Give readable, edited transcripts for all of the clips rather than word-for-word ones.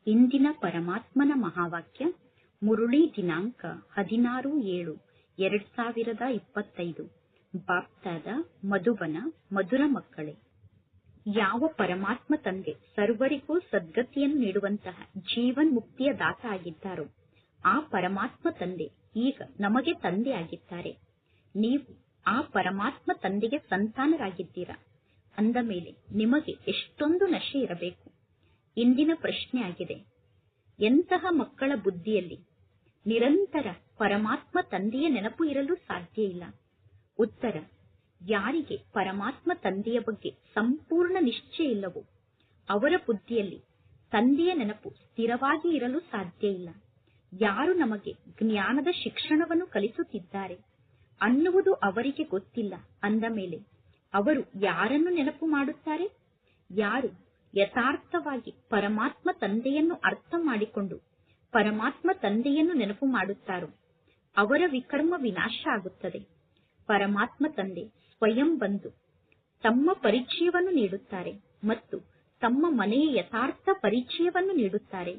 ಇಂದಿನ ಪರಮಾತ್ಮನ ಮಹಾವಾಕ್ಯ ಮುರುಳಿ ದಿನಾಂಕ 16/7/2025 ಬಾಪ್ತಾದ ಮಧುಬನ ಮಧುರ ಮಕ್ಕಳೇ, ಯಾವ ಪರಮಾತ್ಮ ತಂದೆ ಸರ್ವರಿಗೂ ಸದ್ಗತಿಯನ್ನು ನೀಡುವಂತಹ ಜೀವನ್ ಮುಕ್ತಿಯ ದಾತ ಆಗಿದ್ದಾರೋ ಆ ಪರಮಾತ್ಮ ತಂದೆ ಈಗ ನಮಗೆ ತಂದೆ ಆಗಿದ್ದಾರೆ. ನೀವು ಆ ಪರಮಾತ್ಮ ತಂದೆಗೆ ಸಂತಾನರಾಗಿದ್ದೀರಾ. ಅಂದ ಮೇಲೆ ನಿಮಗೆ ಎಷ್ಟೊಂದು ನಶೆ ಇರಬೇಕು. ಇಂದಿನ ಪ್ರಶ್ನೆ ಆಗಿದೆ, ಎಂತಹ ಮಕ್ಕಳ ಬುದ್ಧಿಯಲ್ಲಿ ನಿರಂತರ ಪರಮಾತ್ಮ ತಂದೆಯ ನೆನಪು ಇರಲು ಸಾಧ್ಯ ಇಲ್ಲ? ಉತ್ತರ, ಯಾರಿಗೆ ಪರಮಾತ್ಮ ತಂದೆಯ ಬಗ್ಗೆ ಸಂಪೂರ್ಣ ನಿಶ್ಚಯ ಇಲ್ಲವೋ ಅವರ ಬುದ್ಧಿಯಲ್ಲಿ ತಂದೆಯ ನೆನಪು ಸ್ಥಿರವಾಗಿ ಇರಲು ಸಾಧ್ಯ ಇಲ್ಲ. ಯಾರು ನಮಗೆ ಜ್ಞಾನದ ಶಿಕ್ಷಣವನ್ನು ಕಲಿಸುತ್ತಿದ್ದಾರೆ ಅನ್ನುವುದು ಅವರಿಗೆ ಗೊತ್ತಿಲ್ಲ. ಅಂದ ಮೇಲೆ ಅವರು ಯಾರನ್ನು ನೆನಪು ಮಾಡುತ್ತಾರೆ? ಯಾರು ಯಥಾರ್ಥವಾಗಿ ಪರಮಾತ್ಮ ತಂದೆಯನ್ನು ಅರ್ಥ ಮಾಡಿಕೊಂಡು ಪರಮಾತ್ಮ ತಂದೆಯನ್ನು ನೆನಪು ಮಾಡುತ್ತಾರೋ ಅವರ ವಿಕರ್ಮ ವಿನಾಶ ಆಗುತ್ತದೆ. ಪರಮಾತ್ಮ ತಂದೆ ಸ್ವಯಂ ಬಂದು ತಮ್ಮ ಪರಿಚಯವನ್ನು ನೀಡುತ್ತಾರೆ ಮತ್ತು ತಮ್ಮ ಮನೆಯ ಯಥಾರ್ಥ ಪರಿಚಯವನ್ನು ನೀಡುತ್ತಾರೆ.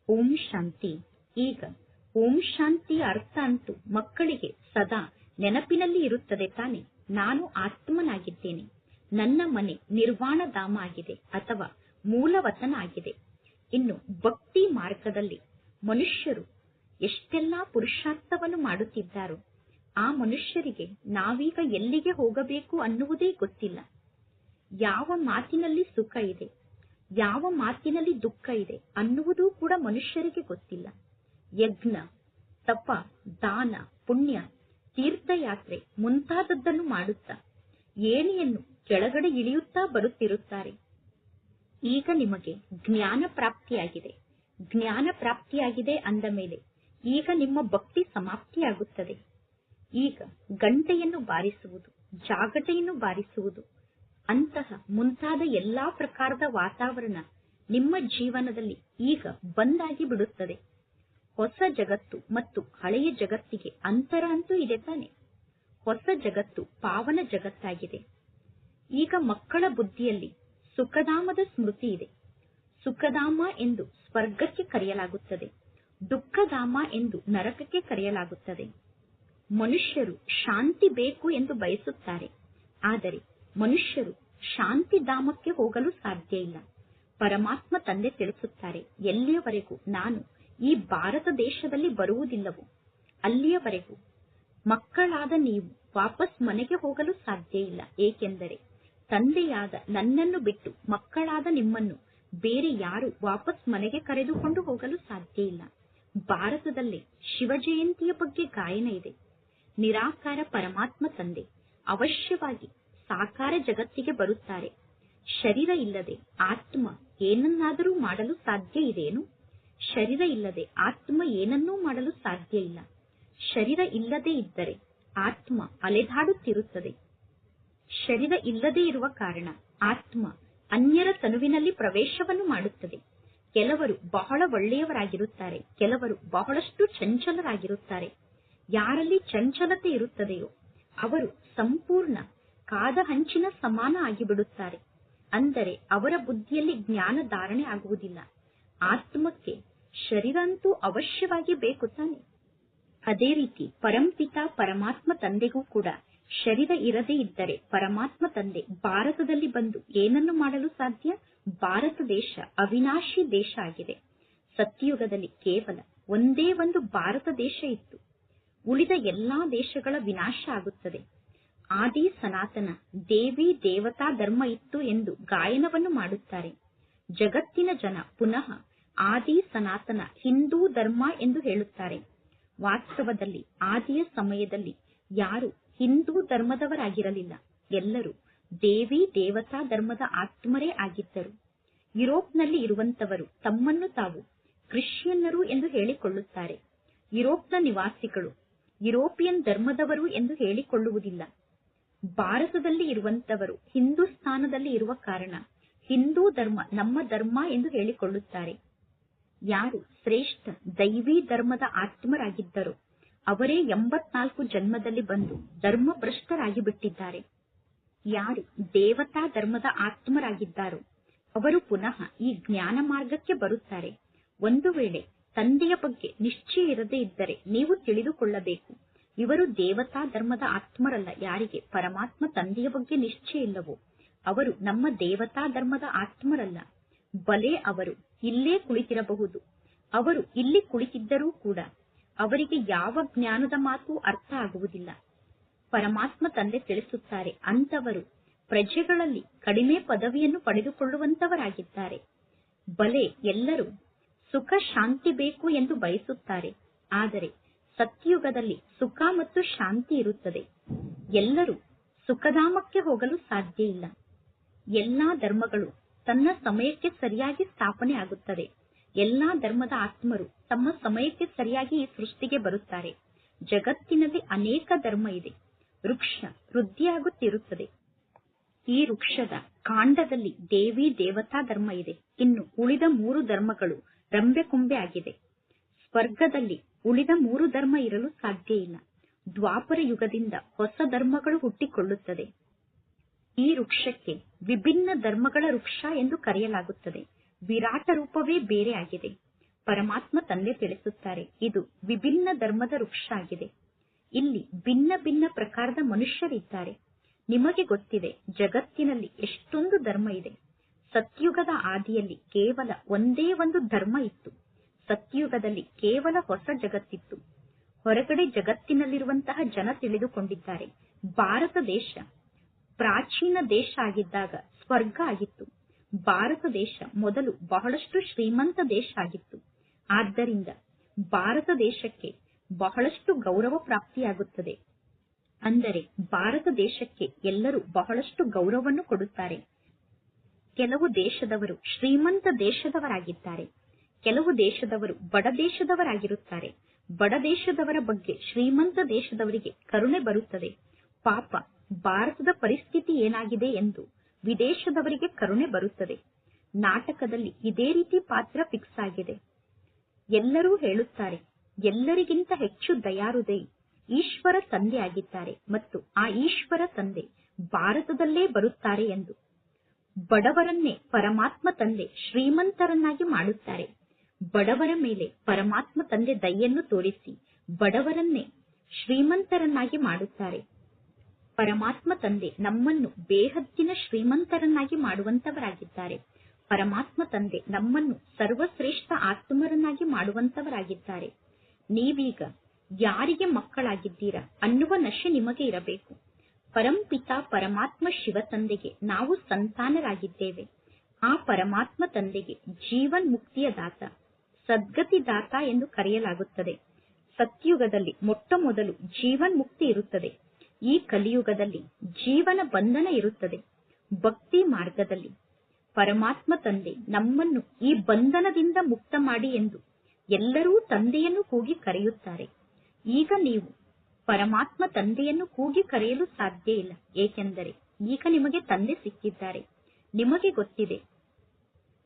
ಓಂ ಶಾಂತಿ. ಈಗ ಓಂ ಶಾಂತಿಯ ಅರ್ಥ ಅಂತೂ ಮಕ್ಕಳಿಗೆ ಸದಾ ನೆನಪಿನಲ್ಲಿ ಇರುತ್ತದೆ ತಾನೆ. ನಾನು ಆತ್ಮನಾಗಿದ್ದೇನೆ, ನನ್ನ ಮನೆ ನಿರ್ವಾಣ ಧಾಮ ಆಗಿದೆ ಅಥವಾ ಮೂಲವತನ ಆಗಿದೆ. ಇನ್ನು ಭಕ್ತಿ ಮಾರ್ಗದಲ್ಲಿ ಮನುಷ್ಯರು ಎಷ್ಟೆಲ್ಲಾ ಪುರುಷಾರ್ಥವನ್ನು ಮಾಡುತ್ತಿದ್ದಾರೋ ಆ ಮನುಷ್ಯರಿಗೆ ನಾವೀಗ ಎಲ್ಲಿಗೆ ಹೋಗಬೇಕು ಅನ್ನುವುದೇ ಗೊತ್ತಿಲ್ಲ. ಯಾವ ಮಾತಿನಲ್ಲಿ ಸುಖ ಇದೆ, ಯಾವ ಮಾತಿನಲ್ಲಿ ದುಃಖ ಇದೆ ಅನ್ನುವುದೂ ಕೂಡ ಮನುಷ್ಯರಿಗೆ ಗೊತ್ತಿಲ್ಲ. ಯಜ್ಞ, ತಪ, ದಾನ, ಪುಣ್ಯ, ತೀರ್ಥಯಾತ್ರೆ ಮುಂತಾದದ್ದನ್ನು ಮಾಡುತ್ತಾ ಏಣಿಯನ್ನು ಕೆಳಗಡೆ ಇಳಿಯುತ್ತಾ ಬರುತ್ತಿರುತ್ತಾರೆ. ಈಗ ನಿಮಗೆ ಜ್ಞಾನ ಪ್ರಾಪ್ತಿಯಾಗಿದೆ. ಜ್ಞಾನ ಪ್ರಾಪ್ತಿಯಾಗಿದೆ ಅಂದ ಮೇಲೆ ಈಗ ನಿಮ್ಮ ಭಕ್ತಿ ಸಮಾಪ್ತಿಯಾಗುತ್ತದೆ. ಈಗ ಗಂಟೆಯನ್ನು ಬಾರಿಸುವುದು, ಜಾಗಟೆಯನ್ನು ಬಾರಿಸುವುದು ಅಂತಹ ಮುಂತಾದ ಎಲ್ಲಾ ಪ್ರಕಾರದ ವಾತಾವರಣ ನಿಮ್ಮ ಜೀವನದಲ್ಲಿ ಈಗ ಬಂದಾಗಿ ಬಿಡುತ್ತದೆ. ಹೊಸ ಜಗತ್ತು ಮತ್ತು ಹಳೆಯ ಜಗತ್ತಿಗೆ ಅಂತರ ಅಂತೂ ಇದೆ ತಾನೆ. ಹೊಸ ಜಗತ್ತು ಪಾವನ ಜಗತ್ತಾಗಿದೆ. ಈಗ ಮಕ್ಕಳ ಬುದ್ಧಿಯಲ್ಲಿ ಸುಖಧಾಮದ ಸ್ಮೃತಿ ಇದೆ. ಸುಖಧಾಮ ಎಂದು ಸ್ವರ್ಗಕ್ಕೆ ಕರೆಯಲಾಗುತ್ತದೆ, ದುಃಖಧಾಮ ಎಂದು ನರಕಕ್ಕೆ ಕರೆಯಲಾಗುತ್ತದೆ. ಮನುಷ್ಯರು ಶಾಂತಿ ಬೇಕು ಎಂದು ಬಯಸುತ್ತಾರೆ, ಆದರೆ ಮನುಷ್ಯರು ಶಾಂತಿಧಾಮಕ್ಕೆ ಹೋಗಲು ಸಾಧ್ಯ ಇಲ್ಲ. ಪರಮಾತ್ಮ ತಂದೆ ತಿಳಿಸುತ್ತಾರೆ, ಎಲ್ಲಿಯವರೆಗೂ ನಾನು ಈ ಭಾರತ ದೇಶದಲ್ಲಿ ಬರುವುದಿಲ್ಲವೋ ಅಲ್ಲಿಯವರೆಗೂ ಮಕ್ಕಳಾದ ನೀವು ವಾಪಸ್ ಮನೆಗೆ ಹೋಗಲು ಸಾಧ್ಯ ಇಲ್ಲ. ಏಕೆಂದರೆ ತಂದೆಯಾದ ನನ್ನನ್ನು ಬಿಟ್ಟು ಮಕ್ಕಳಾದ ನಿಮ್ಮನ್ನು ಬೇರೆ ಯಾರು ವಾಪಸ್ ಮನೆಗೆ ಕರೆದುಕೊಂಡು ಹೋಗಲು ಸಾಧ್ಯ ಇಲ್ಲ. ಭಾರತದಲ್ಲಿ ಶಿವ ಜಯಂತಿಯ ಬಗ್ಗೆ ಗಾಯನ ಇದೆ. ನಿರಾಕಾರ ಪರಮಾತ್ಮ ತಂದೆ ಅವಶ್ಯವಾಗಿ ಸಾಕಾರ ಜಗತ್ತಿಗೆ ಬರುತ್ತಾರೆ. ಶರೀರ ಇಲ್ಲದೆ ಆತ್ಮ ಏನನ್ನಾದರೂ ಮಾಡಲು ಸಾಧ್ಯ ಇದೆಯೇನು? ಶರೀರ ಇಲ್ಲದೆ ಆತ್ಮ ಏನನ್ನೂ ಮಾಡಲು ಸಾಧ್ಯ ಇಲ್ಲ. ಶರೀರ ಇಲ್ಲದೆ ಇದ್ದರೆ ಆತ್ಮ ಅಲೆದಾಡುತ್ತಿರುತ್ತದೆ. ಶರೀರ ಇಲ್ಲದೆ ಇರುವ ಕಾರಣ ಆತ್ಮ ಅನ್ಯರ ತನುವಿನಲ್ಲಿ ಪ್ರವೇಶವನ್ನು ಮಾಡುತ್ತದೆ. ಕೆಲವರು ಬಹಳ ಒಳ್ಳೆಯವರಾಗಿರುತ್ತಾರೆ, ಕೆಲವರು ಬಹಳಷ್ಟು ಚಂಚಲರಾಗಿರುತ್ತಾರೆ. ಯಾರಲ್ಲಿ ಚಂಚಲತೆ ಇರುತ್ತದೆಯೋ ಅವರು ಸಂಪೂರ್ಣ ಕಾದ ಹಂಚಿನ ಸಮಾನ ಆಗಿಬಿಡುತ್ತಾರೆ. ಅಂದರೆ ಅವರ ಬುದ್ಧಿಯಲ್ಲಿ ಜ್ಞಾನ ಧಾರಣೆ ಆಗುವುದಿಲ್ಲ. ಆತ್ಮಕ್ಕೆ ಶರೀರ ಅಂತೂ ಅವಶ್ಯವಾಗಿ ಬೇಕು ತಾನೆ. ಅದೇ ರೀತಿ ಪರಂಪಿತ ಪರಮಾತ್ಮ ತಂದೆಗೂ ಕೂಡ ಶರೀರ ಇರದೇ ಇದ್ದರೆ ಪರಮಾತ್ಮ ತಂದೆ ಭಾರತದಲ್ಲಿ ಬಂದು ಏನನ್ನು ಮಾಡಲು ಸಾಧ್ಯ? ಭಾರತ ದೇಶ ಅವಿನಾಶಿ ದೇಶ ಆಗಿದೆ. ಸತ್ಯಯುಗದಲ್ಲಿ ಕೇವಲ ಒಂದೇ ಒಂದು ಭಾರತ ದೇಶ ಇತ್ತು. ಉಳಿದ ಎಲ್ಲಾ ದೇಶಗಳ ವಿನಾಶ ಆಗುತ್ತದೆ. ಆದಿ ಸನಾತನ ದೇವಿ ದೇವತಾ ಧರ್ಮ ಇತ್ತು ಎಂದು ಗಾಯನವನ್ನು ಮಾಡುತ್ತಾರೆ. ಜಗತ್ತಿನ ಜನ ಪುನಃ ಆದಿ ಸನಾತನ ಹಿಂದೂ ಧರ್ಮ ಎಂದು ಹೇಳುತ್ತಾರೆ. ವಾಸ್ತವದಲ್ಲಿ ಆದಿಯ ಸಮಯದಲ್ಲಿ ಯಾರು ಹಿಂದೂ ಧರ್ಮದವರಾಗಿರಲಿಲ್ಲ. ಎಲ್ಲರೂ ದೇವಿ ದೇವತಾ ಧರ್ಮದ ಆತ್ಮರೇ ಆಗಿದ್ದರು. ಯುರೋಪ್ನಲ್ಲಿ ಇರುವಂತವರು ತಮ್ಮನ್ನು ತಾವು ಕ್ರಿಶ್ಚಿಯನ್ನರು ಎಂದು ಹೇಳಿಕೊಳ್ಳುತ್ತಾರೆ. ಯುರೋಪ್ನ ನಿವಾಸಿಗಳು ಯುರೋಪಿಯನ್ ಧರ್ಮದವರು ಎಂದು ಹೇಳಿಕೊಳ್ಳುವುದಿಲ್ಲ. ಭಾರತದಲ್ಲಿ ಇರುವಂತವರು ಹಿಂದೂಸ್ತಾನದಲ್ಲಿ ಇರುವ ಕಾರಣ ಹಿಂದೂ ಧರ್ಮ ನಮ್ಮ ಧರ್ಮ ಎಂದು ಹೇಳಿಕೊಳ್ಳುತ್ತಾರೆ. ಯಾರು ಶ್ರೇಷ್ಠ ದೈವಿ ಧರ್ಮದ ಆತ್ಮರಾಗಿದ್ದರೋ ಅವರೇ 84 ಜನ್ಮದಲ್ಲಿ ಬಂದು ಧರ್ಮಭ್ರಷ್ಟರಾಗಿ ಬಿಟ್ಟಿದ್ದಾರೆ. ಯಾರು ದೇವತಾ ಧರ್ಮದ ಆತ್ಮರಾಗಿದ್ದಾರೋ ಅವರು ಪುನಃ ಈ ಜ್ಞಾನ ಮಾರ್ಗಕ್ಕೆ ಬರುತ್ತಾರೆ. ಒಂದು ವೇಳೆ ತಂದೆಯ ಬಗ್ಗೆ ನಿಶ್ಚಯ ಇರದೇ ಇದ್ದರೆ ನೀವು ತಿಳಿದುಕೊಳ್ಳಬೇಕು, ಇವರು ದೇವತಾ ಧರ್ಮದ ಆತ್ಮರಲ್ಲ. ಯಾರಿಗೆ ಪರಮಾತ್ಮ ತಂದೆಯ ಬಗ್ಗೆ ನಿಶ್ಚಯ ಇಲ್ಲವೋ ಅವರು ನಮ್ಮ ದೇವತಾ ಧರ್ಮದ ಆತ್ಮರಲ್ಲ. ಬಲೆ ಅವರು ಇಲ್ಲೇ ಕುಳಿತಿರಬಹುದು, ಅವರು ಇಲ್ಲಿ ಕುಳಿತಿದ್ದರೂ ಕೂಡ ಅವರಿಗೆ ಯಾವ ಜ್ಞಾನದ ಮಾತು ಅರ್ಥ ಆಗುವುದಿಲ್ಲ. ಪರಮಾತ್ಮ ತಂದೆ ತಿಳಿಸುತ್ತಾರೆ, ಅಂತವರು ಪ್ರಜೆಗಳಲ್ಲಿ ಕಡಿಮೆ ಪದವಿಯನ್ನು ಪಡೆದುಕೊಳ್ಳುವಂತವರಾಗಿದ್ದಾರೆ. ಬಲೆ ಎಲ್ಲರೂ ಸುಖ ಶಾಂತಿ ಬೇಕು ಎಂದು ಬಯಸುತ್ತಾರೆ, ಆದರೆ ಸತ್ಯುಗದಲ್ಲಿ ಸುಖ ಮತ್ತು ಶಾಂತಿ ಇರುತ್ತದೆ. ಎಲ್ಲರೂ ಸುಖಧಾಮಕ್ಕೆ ಹೋಗಲು ಸಾಧ್ಯ ಇಲ್ಲ. ಎಲ್ಲಾ ಧರ್ಮಗಳು ತನ್ನ ಸಮಯಕ್ಕೆ ಸರಿಯಾಗಿ ಸ್ಥಾಪನೆ ಆಗುತ್ತದೆ. ಎಲ್ಲಾ ಧರ್ಮದ ಆತ್ಮರು ತಮ್ಮ ಸಮಯಕ್ಕೆ ಸರಿಯಾಗಿ ಈ ಸೃಷ್ಟಿಗೆ ಬರುತ್ತಾರೆ. ಜಗತ್ತಿನಲ್ಲಿ ಅನೇಕ ಧರ್ಮ ಇದೆ. ವೃಕ್ಷ ವೃದ್ಧಿಯಾಗುತ್ತಿರುತ್ತದೆ. ಈ ವೃಕ್ಷದ ಕಾಂಡದಲ್ಲಿ ದೇವಿ ದೇವತಾ ಧರ್ಮ ಇದೆ. ಇನ್ನು ಉಳಿದ 3 ಧರ್ಮಗಳು ರಂಬೆ ಕೊಂಬೆ ಆಗಿದೆ. ಸ್ವರ್ಗದಲ್ಲಿ ಉಳಿದ 3 ಧರ್ಮ ಇರಲು ಸಾಧ್ಯ ಇಲ್ಲ. ದ್ವಾಪರ ಯುಗದಿಂದ ಹೊಸ ಧರ್ಮಗಳು ಹುಟ್ಟಿಕೊಳ್ಳುತ್ತದೆ. ಈ ವೃಕ್ಷಕ್ಕೆ ವಿಭಿನ್ನ ಧರ್ಮಗಳ ವೃಕ್ಷ ಎಂದು ಕರೆಯಲಾಗುತ್ತದೆ. ವಿರಾಟ ರೂಪವೇ ಬೇರೆ ಆಗಿದೆ. ಪರಮಾತ್ಮ ತಂದೆ ತಿಳಿಸುತ್ತಾರೆ, ಇದು ವಿಭಿನ್ನ ಧರ್ಮದ ವೃಕ್ಷ ಆಗಿದೆ. ಇಲ್ಲಿ ಭಿನ್ನ ಭಿನ್ನ ಪ್ರಕಾರದ ಮನುಷ್ಯರಿದ್ದಾರೆ. ನಿಮಗೆ ಗೊತ್ತಿದೆ, ಜಗತ್ತಿನಲ್ಲಿ ಎಷ್ಟೊಂದು ಧರ್ಮ ಇದೆ. ಸತ್ಯುಗದ ಆದಿಯಲ್ಲಿ ಕೇವಲ ಒಂದೇ ಒಂದು ಧರ್ಮ ಇತ್ತು. ಸತ್ಯುಗದಲ್ಲಿ ಕೇವಲ ಹೊಸ ಜಗತ್ತಿತ್ತು. ಹೊರಗಡೆ ಜಗತ್ತಿನಲ್ಲಿರುವಂತಹ ಜನ ತಿಳಿದುಕೊಂಡಿದ್ದಾರೆ, ಭಾರತ ದೇಶ ಪ್ರಾಚೀನ ದೇಶ ಆಗಿದ್ದಾಗ ಸ್ವರ್ಗ ಆಗಿತ್ತು. ಭಾರತ ದೇಶ ಮೊದಲು ಬಹಳಷ್ಟು ಶ್ರೀಮಂತ ದೇಶ ಆಗಿತ್ತು. ಆದ್ದರಿಂದ ಭಾರತ ದೇಶಕ್ಕೆ ಬಹಳಷ್ಟು ಗೌರವ ಪ್ರಾಪ್ತಿಯಾಗುತ್ತದೆ. ಅಂದರೆ ಭಾರತ ದೇಶಕ್ಕೆ ಎಲ್ಲರೂ ಬಹಳಷ್ಟು ಗೌರವವನ್ನು ಕೊಡುತ್ತಾರೆ. ಕೆಲವು ದೇಶದವರು ಶ್ರೀಮಂತ ದೇಶದವರಾಗಿದ್ದಾರೆ, ಕೆಲವು ದೇಶದವರು ಬಡ ದೇಶದವರಾಗಿರುತ್ತಾರೆ. ಬಡ ದೇಶದವರ ಬಗ್ಗೆ ಶ್ರೀಮಂತ ದೇಶದವರಿಗೆ ಕರುಣೆ ಬರುತ್ತದೆ. ಪಾಪ ಭಾರತದ ಪರಿಸ್ಥಿತಿ ಏನಾಗಿದೆ ಎಂದು ವಿದೇಶದವರಿಗೆ ಕರುಣೆ ಬರುತ್ತದೆ. ನಾಟಕದಲ್ಲಿ ಇದೇ ರೀತಿ ಪಾತ್ರ ಫಿಕ್ಸ್ ಆಗಿದೆ. ಎಲ್ಲರೂ ಹೇಳುತ್ತಾರೆ, ಎಲ್ಲರಿಗಿಂತ ಹೆಚ್ಚು ದಯಾಹೃದಯಿ ಈಶ್ವರ ತಂದೆ ಆಗಿದ್ದಾರೆ ಮತ್ತು ಆ ಈಶ್ವರ ತಂದೆ ಭಾರತದಲ್ಲೇ ಬರುತ್ತಾರೆ ಎಂದು. ಬಡವರನ್ನೇ ಪರಮಾತ್ಮ ತಂದೆ ಶ್ರೀಮಂತರನ್ನಾಗಿ ಮಾಡುತ್ತಾರೆ. ಬಡವರ ಮೇಲೆ ಪರಮಾತ್ಮ ತಂದೆ ದಯೆಯನ್ನು ತೋರಿಸಿ ಬಡವರನ್ನೇ ಶ್ರೀಮಂತರನ್ನಾಗಿ ಮಾಡುತ್ತಾರೆ. ಪರಮಾತ್ಮ ತಂದೆ ನಮ್ಮನ್ನು ಬೇಹದ್ದಿನ ಶ್ರೀಮಂತರನ್ನಾಗಿ ಮಾಡುವಂತವರಾಗಿದ್ದಾರೆ. ಪರಮಾತ್ಮ ತಂದೆ ನಮ್ಮನ್ನು ಸರ್ವಶ್ರೇಷ್ಠ ಆತ್ಮರನ್ನಾಗಿ ಮಾಡುವಂತವರಾಗಿದ್ದಾರೆ. ನೀವೀಗ ಯಾರಿಗೆ ಮಕ್ಕಳಾಗಿದ್ದೀರಾ ಅನ್ನುವ ನಶೆ ನಿಮಗೆ ಇರಬೇಕು. ಪರಂಪಿತ ಪರಮಾತ್ಮ ಶಿವ ತಂದೆಗೆ ನಾವು ಸಂತಾನರಾಗಿದ್ದೇವೆ. ಆ ಪರಮಾತ್ಮ ತಂದೆಗೆ ಜೀವನ್ ಮುಕ್ತಿಯ ದಾತ, ಸದ್ಗತಿ ದಾತ ಎಂದು ಕರೆಯಲಾಗುತ್ತದೆ. ಸತ್ಯುಗದಲ್ಲಿ ಮೊಟ್ಟ ಮೊದಲು ಜೀವನ್ ಮುಕ್ತಿ ಇರುತ್ತದೆ. ಈ ಕಲಿಯುಗದಲ್ಲಿ ಜೀವನ ಬಂಧನ ಇರುತ್ತದೆ. ಭಕ್ತಿ ಮಾರ್ಗದಲ್ಲಿ ಪರಮಾತ್ಮ ತಂದೆ ನಮ್ಮನ್ನು ಈ ಬಂಧನದಿಂದ ಮುಕ್ತ ಮಾಡಿ ಎಂದು ಎಲ್ಲರೂ ತಂದೆಯನ್ನು ಕೂಗಿ ಕರೆಯುತ್ತಾರೆ. ಈಗ ನೀವು ಪರಮಾತ್ಮ ತಂದೆಯನ್ನು ಕೂಗಿ ಕರೆಯಲು ಸಾಧ್ಯ ಇಲ್ಲ, ಏಕೆಂದರೆ ಈಗ ನಿಮಗೆ ತಂದೆ ಸಿಕ್ಕಿದ್ದಾರೆ. ನಿಮಗೆ ಗೊತ್ತಿದೆ,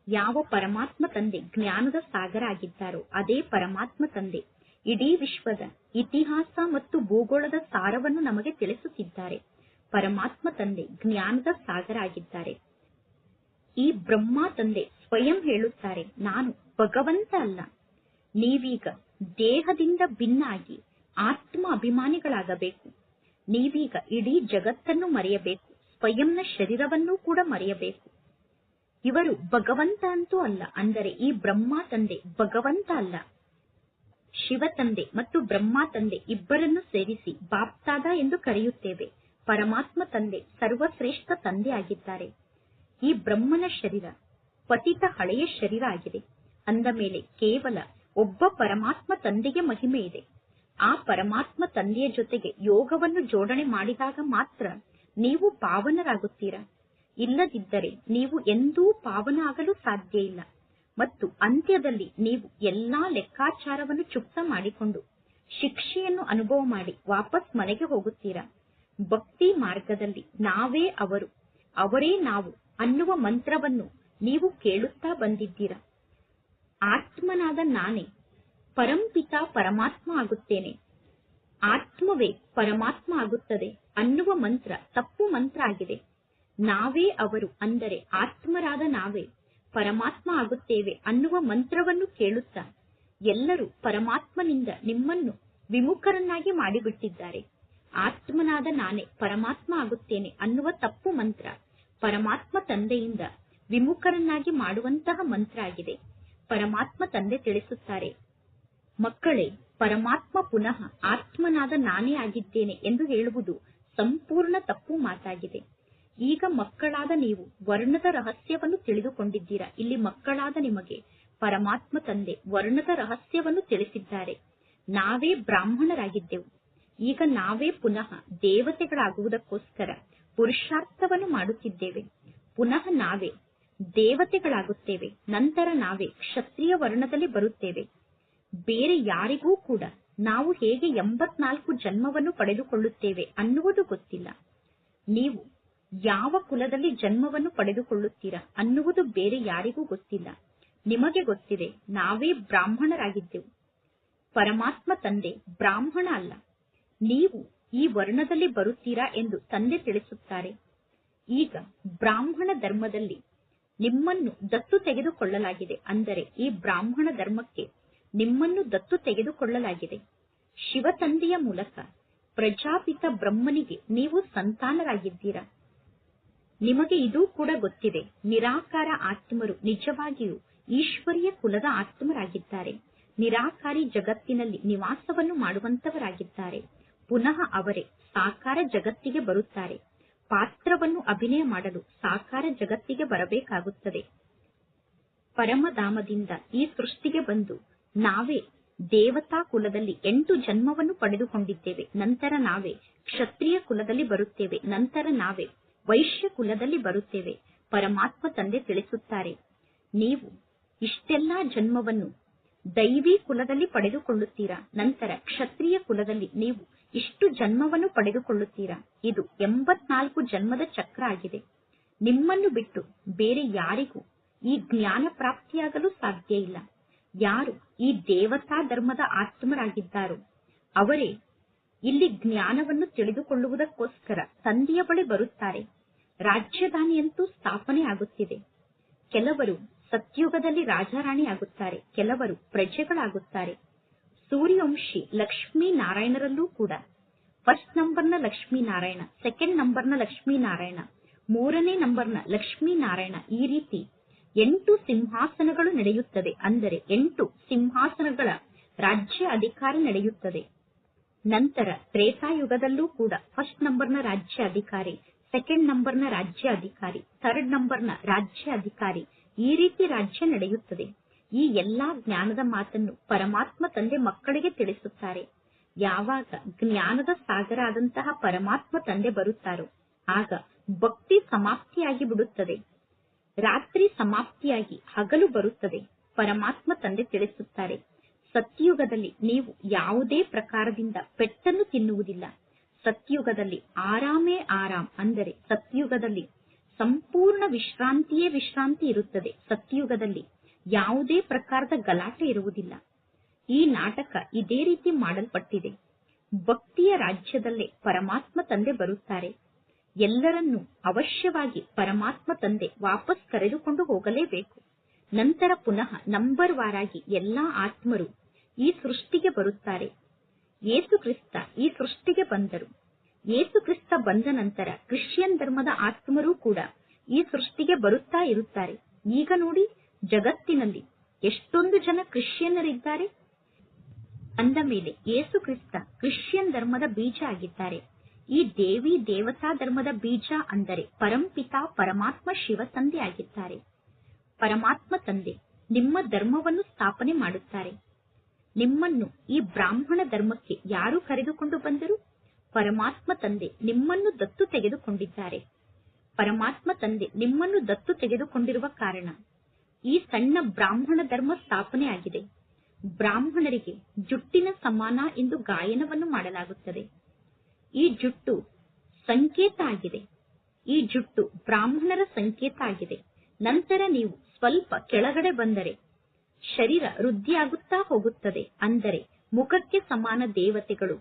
ಯಾವ ಪರಮಾತ್ಮ ತಂದೆ ಜ್ಞಾನದ ಸಾಗರ ಆಗಿದ್ದಾರೋ ಅದೇ ಪರಮಾತ್ಮ ತಂದೆ ಇಡೀ ವಿಶ್ವದ ಇತಿಹಾಸ ಮತ್ತು ಭೂಗೋಳದ ಸಾರವನ್ನು ನಮಗೆ ತಿಳಿಸುತ್ತಿದ್ದಾರೆ. ಪರಮಾತ್ಮ ತಂದೆ ಜ್ಞಾನದ ಸಾಗರ ಆಗಿದ್ದಾರೆ. ಈ ಬ್ರಹ್ಮ ತಂದೆ ಸ್ವಯಂ ಹೇಳುತ್ತಾರೆ, ನಾನು ಭಗವಂತ ಅಲ್ಲ. ನೀವೀಗ ದೇಹದಿಂದ ಭಿನ್ನ ಆಗಿ ಆತ್ಮ ಅಭಿಮಾನಿಗಳಾಗಬೇಕು. ನೀವೀಗ ಇಡೀ ಜಗತ್ತನ್ನು ಮರೆಯಬೇಕು, ಸ್ವಯಂನ ಶರೀರವನ್ನೂ ಕೂಡ ಮರೆಯಬೇಕು. ಇವರು ಭಗವಂತ ಅಂತೂ ಅಲ್ಲ, ಅಂದರೆ ಈ ಬ್ರಹ್ಮ ತಂದೆ ಭಗವಂತ ಅಲ್ಲ. ಶಿವ ತಂದೆ ಮತ್ತು ಬ್ರಹ್ಮ ತಂದೆ ಇಬ್ಬರನ್ನು ಸೇರಿಸಿ ಬಾಪ್ತಾದ ಎಂದು ಕರೆಯುತ್ತೇವೆ. ಪರಮಾತ್ಮ ತಂದೆ ಸರ್ವಶ್ರೇಷ್ಠ ತಂದೆ ಆಗಿದ್ದಾರೆ. ಈ ಬ್ರಹ್ಮನ ಶರೀರ ಪತಿತ ಹಳೆಯ ಶರೀರ ಆಗಿದೆ. ಅಂದ ಮೇಲೆ ಕೇವಲ ಒಬ್ಬ ಪರಮಾತ್ಮ ತಂದೆಗೆ ಮಹಿಮೆ ಇದೆ. ಆ ಪರಮಾತ್ಮ ತಂದೆಯ ಜೊತೆಗೆ ಯೋಗವನ್ನು ಜೋಡಣೆ ಮಾಡಿದಾಗ ಮಾತ್ರ ನೀವು ಪಾವನರಾಗುತ್ತೀರಾ. ಇಲ್ಲದಿದ್ದರೆ ನೀವು ಎಂದೂ ಪಾವನ ಆಗಲು ಸಾಧ್ಯ ಇಲ್ಲ. ಮತ್ತು ಅಂತ್ಯದಲ್ಲಿ ನೀವು ಎಲ್ಲಾ ಲೆಕ್ಕಾಚಾರವನ್ನು ಚುಕ್ತ ಮಾಡಿಕೊಂಡು ಶಿಕ್ಷೆಯನ್ನು ಅನುಭವ ಮಾಡಿ ವಾಪಸ್ ಮನೆಗೆ ಹೋಗುತ್ತೀರಾ. ಭಕ್ತಿ ಮಾರ್ಗದಲ್ಲಿ ನಾವೇ ಅವರು, ಅವರೇ ನಾವು ಅನ್ನುವ ಮಂತ್ರವನ್ನು ನೀವು ಕೇಳುತ್ತಾ ಬಂದಿದ್ದೀರಾ. ಆತ್ಮನಾದ ನಾನೇ ಪರಂಪಿತ ಪರಮಾತ್ಮ ಆಗುತ್ತೇನೆ, ಆತ್ಮವೇ ಪರಮಾತ್ಮ ಆಗುತ್ತದೆ ಅನ್ನುವ ಮಂತ್ರ ತಪ್ಪು ಮಂತ್ರ ಆಗಿದೆ. ನಾವೇ ಅವರು ಅಂದರೆ ಆತ್ಮರಾದ ನಾವೇ ಪರಮಾತ್ಮ ಆಗುತ್ತೇವೆ ಅನ್ನುವ ಮಂತ್ರವನ್ನು ಕೇಳುತ್ತಾ ಎಲ್ಲರೂ ಪರಮಾತ್ಮನಿಂದ ನಿಮ್ಮನ್ನು ವಿಮುಖರನ್ನಾಗಿ ಮಾಡಿಬಿಟ್ಟಿದ್ದಾರೆ. ಆತ್ಮನಾದ ನಾನೇ ಪರಮಾತ್ಮ ಆಗುತ್ತೇನೆ ಅನ್ನುವ ತಪ್ಪು ಮಂತ್ರ ಪರಮಾತ್ಮ ತಂದೆಯಿಂದ ವಿಮುಖರನ್ನಾಗಿ ಮಾಡುವಂತಹ ಮಂತ್ರ ಆಗಿದೆ. ಪರಮಾತ್ಮ ತಂದೆ ತಿಳಿಸುತ್ತಾರೆ, ಮಕ್ಕಳೇ, ಪರಮಾತ್ಮ ಪುನಃ ಆತ್ಮನಾದ ನಾನೇ ಆಗಿದ್ದೇನೆ ಎಂದು ಹೇಳುವುದು ಸಂಪೂರ್ಣ ತಪ್ಪು ಮಾತಾಗಿದೆ. ಈಗ ಮಕ್ಕಳಾದ ನೀವು ವರ್ಣದ ರಹಸ್ಯವನ್ನು ತಿಳಿದುಕೊಂಡಿದ್ದೀರಾ. ಇಲ್ಲಿ ಮಕ್ಕಳಾದ ನಿಮಗೆ ಪರಮಾತ್ಮ ತಂದೆ ವರ್ಣದ ರಹಸ್ಯವನ್ನು ತಿಳಿಸಿದ್ದಾರೆ. ನಾವೇ ಬ್ರಾಹ್ಮಣರಾಗಿದ್ದೆವು, ಈಗ ನಾವೇ ಪುನಃ ದೇವತೆಗಳಾಗುವುದಕ್ಕೋಸ್ಕರ ಪುರುಷಾರ್ಥವನ್ನು ಮಾಡುತ್ತಿದ್ದೇವೆ. ಪುನಃ ನಾವೇ ದೇವತೆಗಳಾಗುತ್ತೇವೆ, ನಂತರ ನಾವೇ ಕ್ಷತ್ರಿಯ ವರ್ಣದಲ್ಲಿ ಬರುತ್ತೇವೆ. ಬೇರೆ ಯಾರಿಗೂ ಕೂಡ ನಾವು ಹೇಗೆ 84 ಜನ್ಮವನ್ನು ಪಡೆದುಕೊಳ್ಳುತ್ತೇವೆ ಅನ್ನುವುದು ಗೊತ್ತಿಲ್ಲ. ನೀವು ಯಾವ ಕುಲದಲ್ಲಿ ಜನ್ಮವನ್ನು ಪಡೆದುಕೊಳ್ಳುತ್ತೀರಾ ಅನ್ನುವುದು ಬೇರೆ ಯಾರಿಗೂ ಗೊತ್ತಿಲ್ಲ. ನಿಮಗೆ ಗೊತ್ತಿದೆ, ನಾವೇ ಬ್ರಾಹ್ಮಣರಾಗಿದ್ದೆವು. ಪರಮಾತ್ಮ ತಂದೆ ಬ್ರಾಹ್ಮಣ ಅಲ್ಲ, ನೀವು ಈ ವರ್ಣದಲ್ಲಿ ಬರುತ್ತೀರಾ ಎಂದು ತಂದೆ ತಿಳಿಸುತ್ತಾರೆ. ಈಗ ಬ್ರಾಹ್ಮಣ ಧರ್ಮದಲ್ಲಿ ನಿಮ್ಮನ್ನು ದತ್ತು ತೆಗೆದುಕೊಳ್ಳಲಾಗಿದೆ. ಅಂದರೆ ಈ ಬ್ರಾಹ್ಮಣ ಧರ್ಮಕ್ಕೆ ನಿಮ್ಮನ್ನು ದತ್ತು ತೆಗೆದುಕೊಳ್ಳಲಾಗಿದೆ. ಶಿವ ತಂದೆಯ ಮೂಲಕ ಪ್ರಜಾಪಿತ ಬ್ರಹ್ಮನಿಗೆ ನೀವು ಸಂತಾನರಾಗಿದ್ದೀರಾ. ನಿಮಗೆ ಇದೂ ಕೂಡ ಗೊತ್ತಿದೆ, ನಿರಾಕಾರ ಆತ್ಮರು ನಿಜವಾಗಿಯೂ ಈಶ್ವರೀಯ ಕುಲದ ಆತ್ಮರಾಗಿದ್ದಾರೆ. ನಿರಾಕಾರಿ ಜಗತ್ತಿನಲ್ಲಿ ನಿವಾಸವನ್ನು ಮಾಡುವಂತವರಾಗಿದ್ದಾರೆ. ಪುನಃ ಅವರೇ ಸಾಕಾರ ಜಗತ್ತಿಗೆ ಬರುತ್ತಾರೆ. ಪಾತ್ರವನ್ನು ಅಭಿನಯ ಮಾಡಲು ಸಾಕಾರ ಜಗತ್ತಿಗೆ ಬರಬೇಕಾಗುತ್ತದೆ. ಪರಮಧಾಮದಿಂದ ಈ ಸೃಷ್ಟಿಗೆ ಬಂದು ನಾವೇ ದೇವತಾ ಕುಲದಲ್ಲಿ 8 ಜನ್ಮವನ್ನು ಪಡೆದುಕೊಂಡಿದ್ದೇವೆ. ನಂತರ ನಾವೇ ಕ್ಷತ್ರಿಯ ಕುಲದಲ್ಲಿ ಬರುತ್ತೇವೆ. ನಂತರ ನಾವೇ ವೈಶ್ಯ ಕುಲದಲ್ಲಿ ಬರುತ್ತೇವೆ. ಪರಮಾತ್ಮ ತಂದೆ ತಿಳಿಸುತ್ತಾರೆ, ನೀವು ಇಷ್ಟೆಲ್ಲಾ ಜನ್ಮವನ್ನು ದೈವಿ ಕುಲದಲ್ಲಿ ಪಡೆದುಕೊಳ್ಳುತ್ತೀರಾ. ನಂತರ ಕ್ಷತ್ರಿಯ ಕುಲದಲ್ಲಿ ನೀವು ಇಷ್ಟು ಜನ್ಮವನ್ನು ಪಡೆದುಕೊಳ್ಳುತ್ತೀರಾ. ಇದು 84 ಜನ್ಮದ ಚಕ್ರ ಆಗಿದೆ. ನಿಮ್ಮನ್ನು ಬಿಟ್ಟು ಬೇರೆ ಯಾರಿಗೂ ಈ ಜ್ಞಾನ ಪ್ರಾಪ್ತಿಯಾಗಲು ಸಾಧ್ಯ ಇಲ್ಲ. ಯಾರು ಈ ದೇವತಾ ಧರ್ಮದ ಆತ್ಮರಾಗಿದ್ದಾರೋ ಅವರೇ ಇಲ್ಲಿ ಜ್ಞಾನವನ್ನು ತಿಳಿದುಕೊಳ್ಳುವುದಕ್ಕೋಸ್ಕರ ತಂದೆಯ ಬಳಿ ಬರುತ್ತಾರೆ. ರಾಜ್ಯಧಾನಿಯಂತೂ ಸ್ಥಾಪನೆ ಆಗುತ್ತಿದೆ. ಕೆಲವರು ಸತ್ಯುಗದಲ್ಲಿ ರಾಜಾರಾಣಿ ಆಗುತ್ತಾರೆ, ಕೆಲವರು ಪ್ರಜೆಗಳಾಗುತ್ತಾರೆ. ಸೂರ್ಯವಂಶಿ ಲಕ್ಷ್ಮೀನಾರಾಯಣರಲ್ಲೂ ಕೂಡ ಫಸ್ಟ್ ನಂಬರ್ನ ಲಕ್ಷ್ಮೀನಾರಾಯಣ, ಸೆಕೆಂಡ್ ನಂಬರ್ನ ಲಕ್ಷ್ಮೀನಾರಾಯಣ, 3ನೇ ನಂಬರ್ನ ಲಕ್ಷ್ಮೀನಾರಾಯಣ, ಈ ರೀತಿ 8 ಸಿಂಹಾಸನಗಳು ನಡೆಯುತ್ತದೆ. ಅಂದರೆ 8 ಸಿಂಹಾಸನಗಳ ರಾಜ್ಯ ಅಧಿಕಾರ ನಡೆಯುತ್ತದೆ. ನಂತರ ತ್ರೇತಾಯುಗದಲ್ಲೂ ಕೂಡ ಫಸ್ಟ್ ನಂಬರ್ನ ರಾಜ್ಯ ಅಧಿಕಾರಿ, ಸೆಕೆಂಡ್ ನಂಬರ್ನ ರಾಜ್ಯ ಅಧಿಕಾರಿ, ಥರ್ಡ್ ನಂಬರ್ನ ರಾಜ್ಯ ಅಧಿಕಾರಿ, ಈ ರೀತಿ ರಾಜ್ಯ ನಡೆಯುತ್ತದೆ. ಈ ಎಲ್ಲಾ ಜ್ಞಾನದ ಮಾತನ್ನು ಪರಮಾತ್ಮ ತಂದೆ ಮಕ್ಕಳಿಗೆ ತಿಳಿಸುತ್ತಾರೆ. ಯಾವಾಗ ಜ್ಞಾನದ ಸಾಗರ ಆದಂತಹ ಪರಮಾತ್ಮ ತಂದೆ ಬರುತ್ತಾರೋ ಆಗ ಭಕ್ತಿ ಸಮಾಪ್ತಿಯಾಗಿ ಬಿಡುತ್ತದೆ. ರಾತ್ರಿ ಸಮಾಪ್ತಿಯಾಗಿ ಹಗಲು ಬರುತ್ತದೆ. ಪರಮಾತ್ಮ ತಂದೆ ತಿಳಿಸುತ್ತಾರೆ, ಸತ್ಯುಗದಲ್ಲಿ ನೀವು ಯಾವುದೇ ಪ್ರಕಾರದಿಂದ ಪೆಟ್ಟನ್ನು ತಿನ್ನುವುದಿಲ್ಲ. ಸತ್ಯುಗದಲ್ಲಿ ಆರಾಮೇ ಆರಾಮ್. ಅಂದರೆ ಸತ್ಯುಗದಲ್ಲಿ ಸಂಪೂರ್ಣ ವಿಶ್ರಾಂತಿಯೇ ವಿಶ್ರಾಂತಿ ಇರುತ್ತದೆ. ಸತ್ಯುಗದಲ್ಲಿ ಯಾವುದೇ ಪ್ರಕಾರದ ಗಲಾಟೆ ಇರುವುದಿಲ್ಲ. ಈ ನಾಟಕ ಇದೇ ರೀತಿ ಮಾಡಲ್ಪಟ್ಟಿದೆ. ಭಕ್ತಿಯ ರಾಜ್ಯದಲ್ಲೇ ಪರಮಾತ್ಮ ತಂದೆ ಬರುತ್ತಾರೆ. ಎಲ್ಲರನ್ನೂ ಅವಶ್ಯವಾಗಿ ಪರಮಾತ್ಮ ತಂದೆ ವಾಪಸ್ ಕರೆದುಕೊಂಡು ಹೋಗಲೇಬೇಕು. ನಂತರ ಪುನಃ ನಂಬರ್ ವಾರಾಗಿ ಎಲ್ಲಾ ಆತ್ಮರು ಈ ಸೃಷ್ಟಿಗೆ ಬರುತ್ತಾರೆ. ಯೇಸು ಕ್ರಿಸ್ತ ಈ ಸೃಷ್ಟಿಗೆ ಬಂದರು. ಯೇಸು ಕ್ರಿಸ್ತ ಬಂದ ನಂತರ ಕ್ರಿಶ್ಚಿಯನ್ ಧರ್ಮದ ಆತ್ಮರೂ ಕೂಡ ಈ ಸೃಷ್ಟಿಗೆ ಬರುತ್ತಾ ಇರುತ್ತಾರೆ. ಈಗ ನೋಡಿ, ಜಗತ್ತಿನಲ್ಲಿ ಎಷ್ಟೊಂದು ಜನ ಕ್ರಿಶ್ಚಿಯನ್ನರಿದ್ದಾರೆ. ಅಂದ ಮೇಲೆ ಯೇಸು ಕ್ರಿಸ್ತ ಕ್ರಿಶ್ಚಿಯನ್ ಧರ್ಮದ ಬೀಜ ಆಗಿದ್ದಾರೆ. ಈ ದೇವಿ ದೇವತಾ ಧರ್ಮದ ಬೀಜ ಅಂದರೆ ಪರಂಪಿತ ಪರಮಾತ್ಮ ಶಿವ ತಂದೆ ಆಗಿದ್ದಾರೆ. ಪರಮಾತ್ಮ ತಂದೆ ನಿಮ್ಮ ಧರ್ಮವನ್ನು ಸ್ಥಾಪನೆ ಮಾಡುತ್ತಾರೆ. ನಿಮ್ಮನ್ನು ಈ ಬ್ರಾಹ್ಮಣ ಧರ್ಮಕ್ಕೆ ಯಾರು ಕರೆದುಕೊಂಡು ಬಂದರು? ಪರಮಾತ್ಮ ತಂದೆ ನಿಮ್ಮನ್ನು ದತ್ತು ತೆಗೆದುಕೊಂಡಿದ್ದಾರೆ. ಪರಮಾತ್ಮ ತಂದೆ ನಿಮ್ಮನ್ನು ದತ್ತು ತೆಗೆದುಕೊಂಡಿರುವ ಕಾರಣ ಈ ಸಣ್ಣ ಬ್ರಾಹ್ಮಣ ಧರ್ಮ ಸ್ಥಾಪನೆ ಆಗಿದೆ. ಬ್ರಾಹ್ಮಣರಿಗೆ ಜುಟ್ಟಿನ ಸಮಾನ ಎಂದು ಗಾಯನವನ್ನು ಮಾಡಲಾಗುತ್ತದೆ. ಈ ಜುಟ್ಟು ಸಂಕೇತ ಆಗಿದೆ. ಈ ಜುಟ್ಟು ಬ್ರಾಹ್ಮಣರ ಸಂಕೇತ ಆಗಿದೆ. ನಂತರ ನೀವು ಸ್ವಲ್ಪ ಕೆಳಗಡೆ ಬಂದರೆ ಶರೀರ ವೃದ್ಧಿಯಾಗುತ್ತಾ ಹೋಗುತ್ತದೆ. ಅಂದರೆ ಮುಖಕ್ಕೆ ಸಮಾನ ದೇವತೆಗಳು,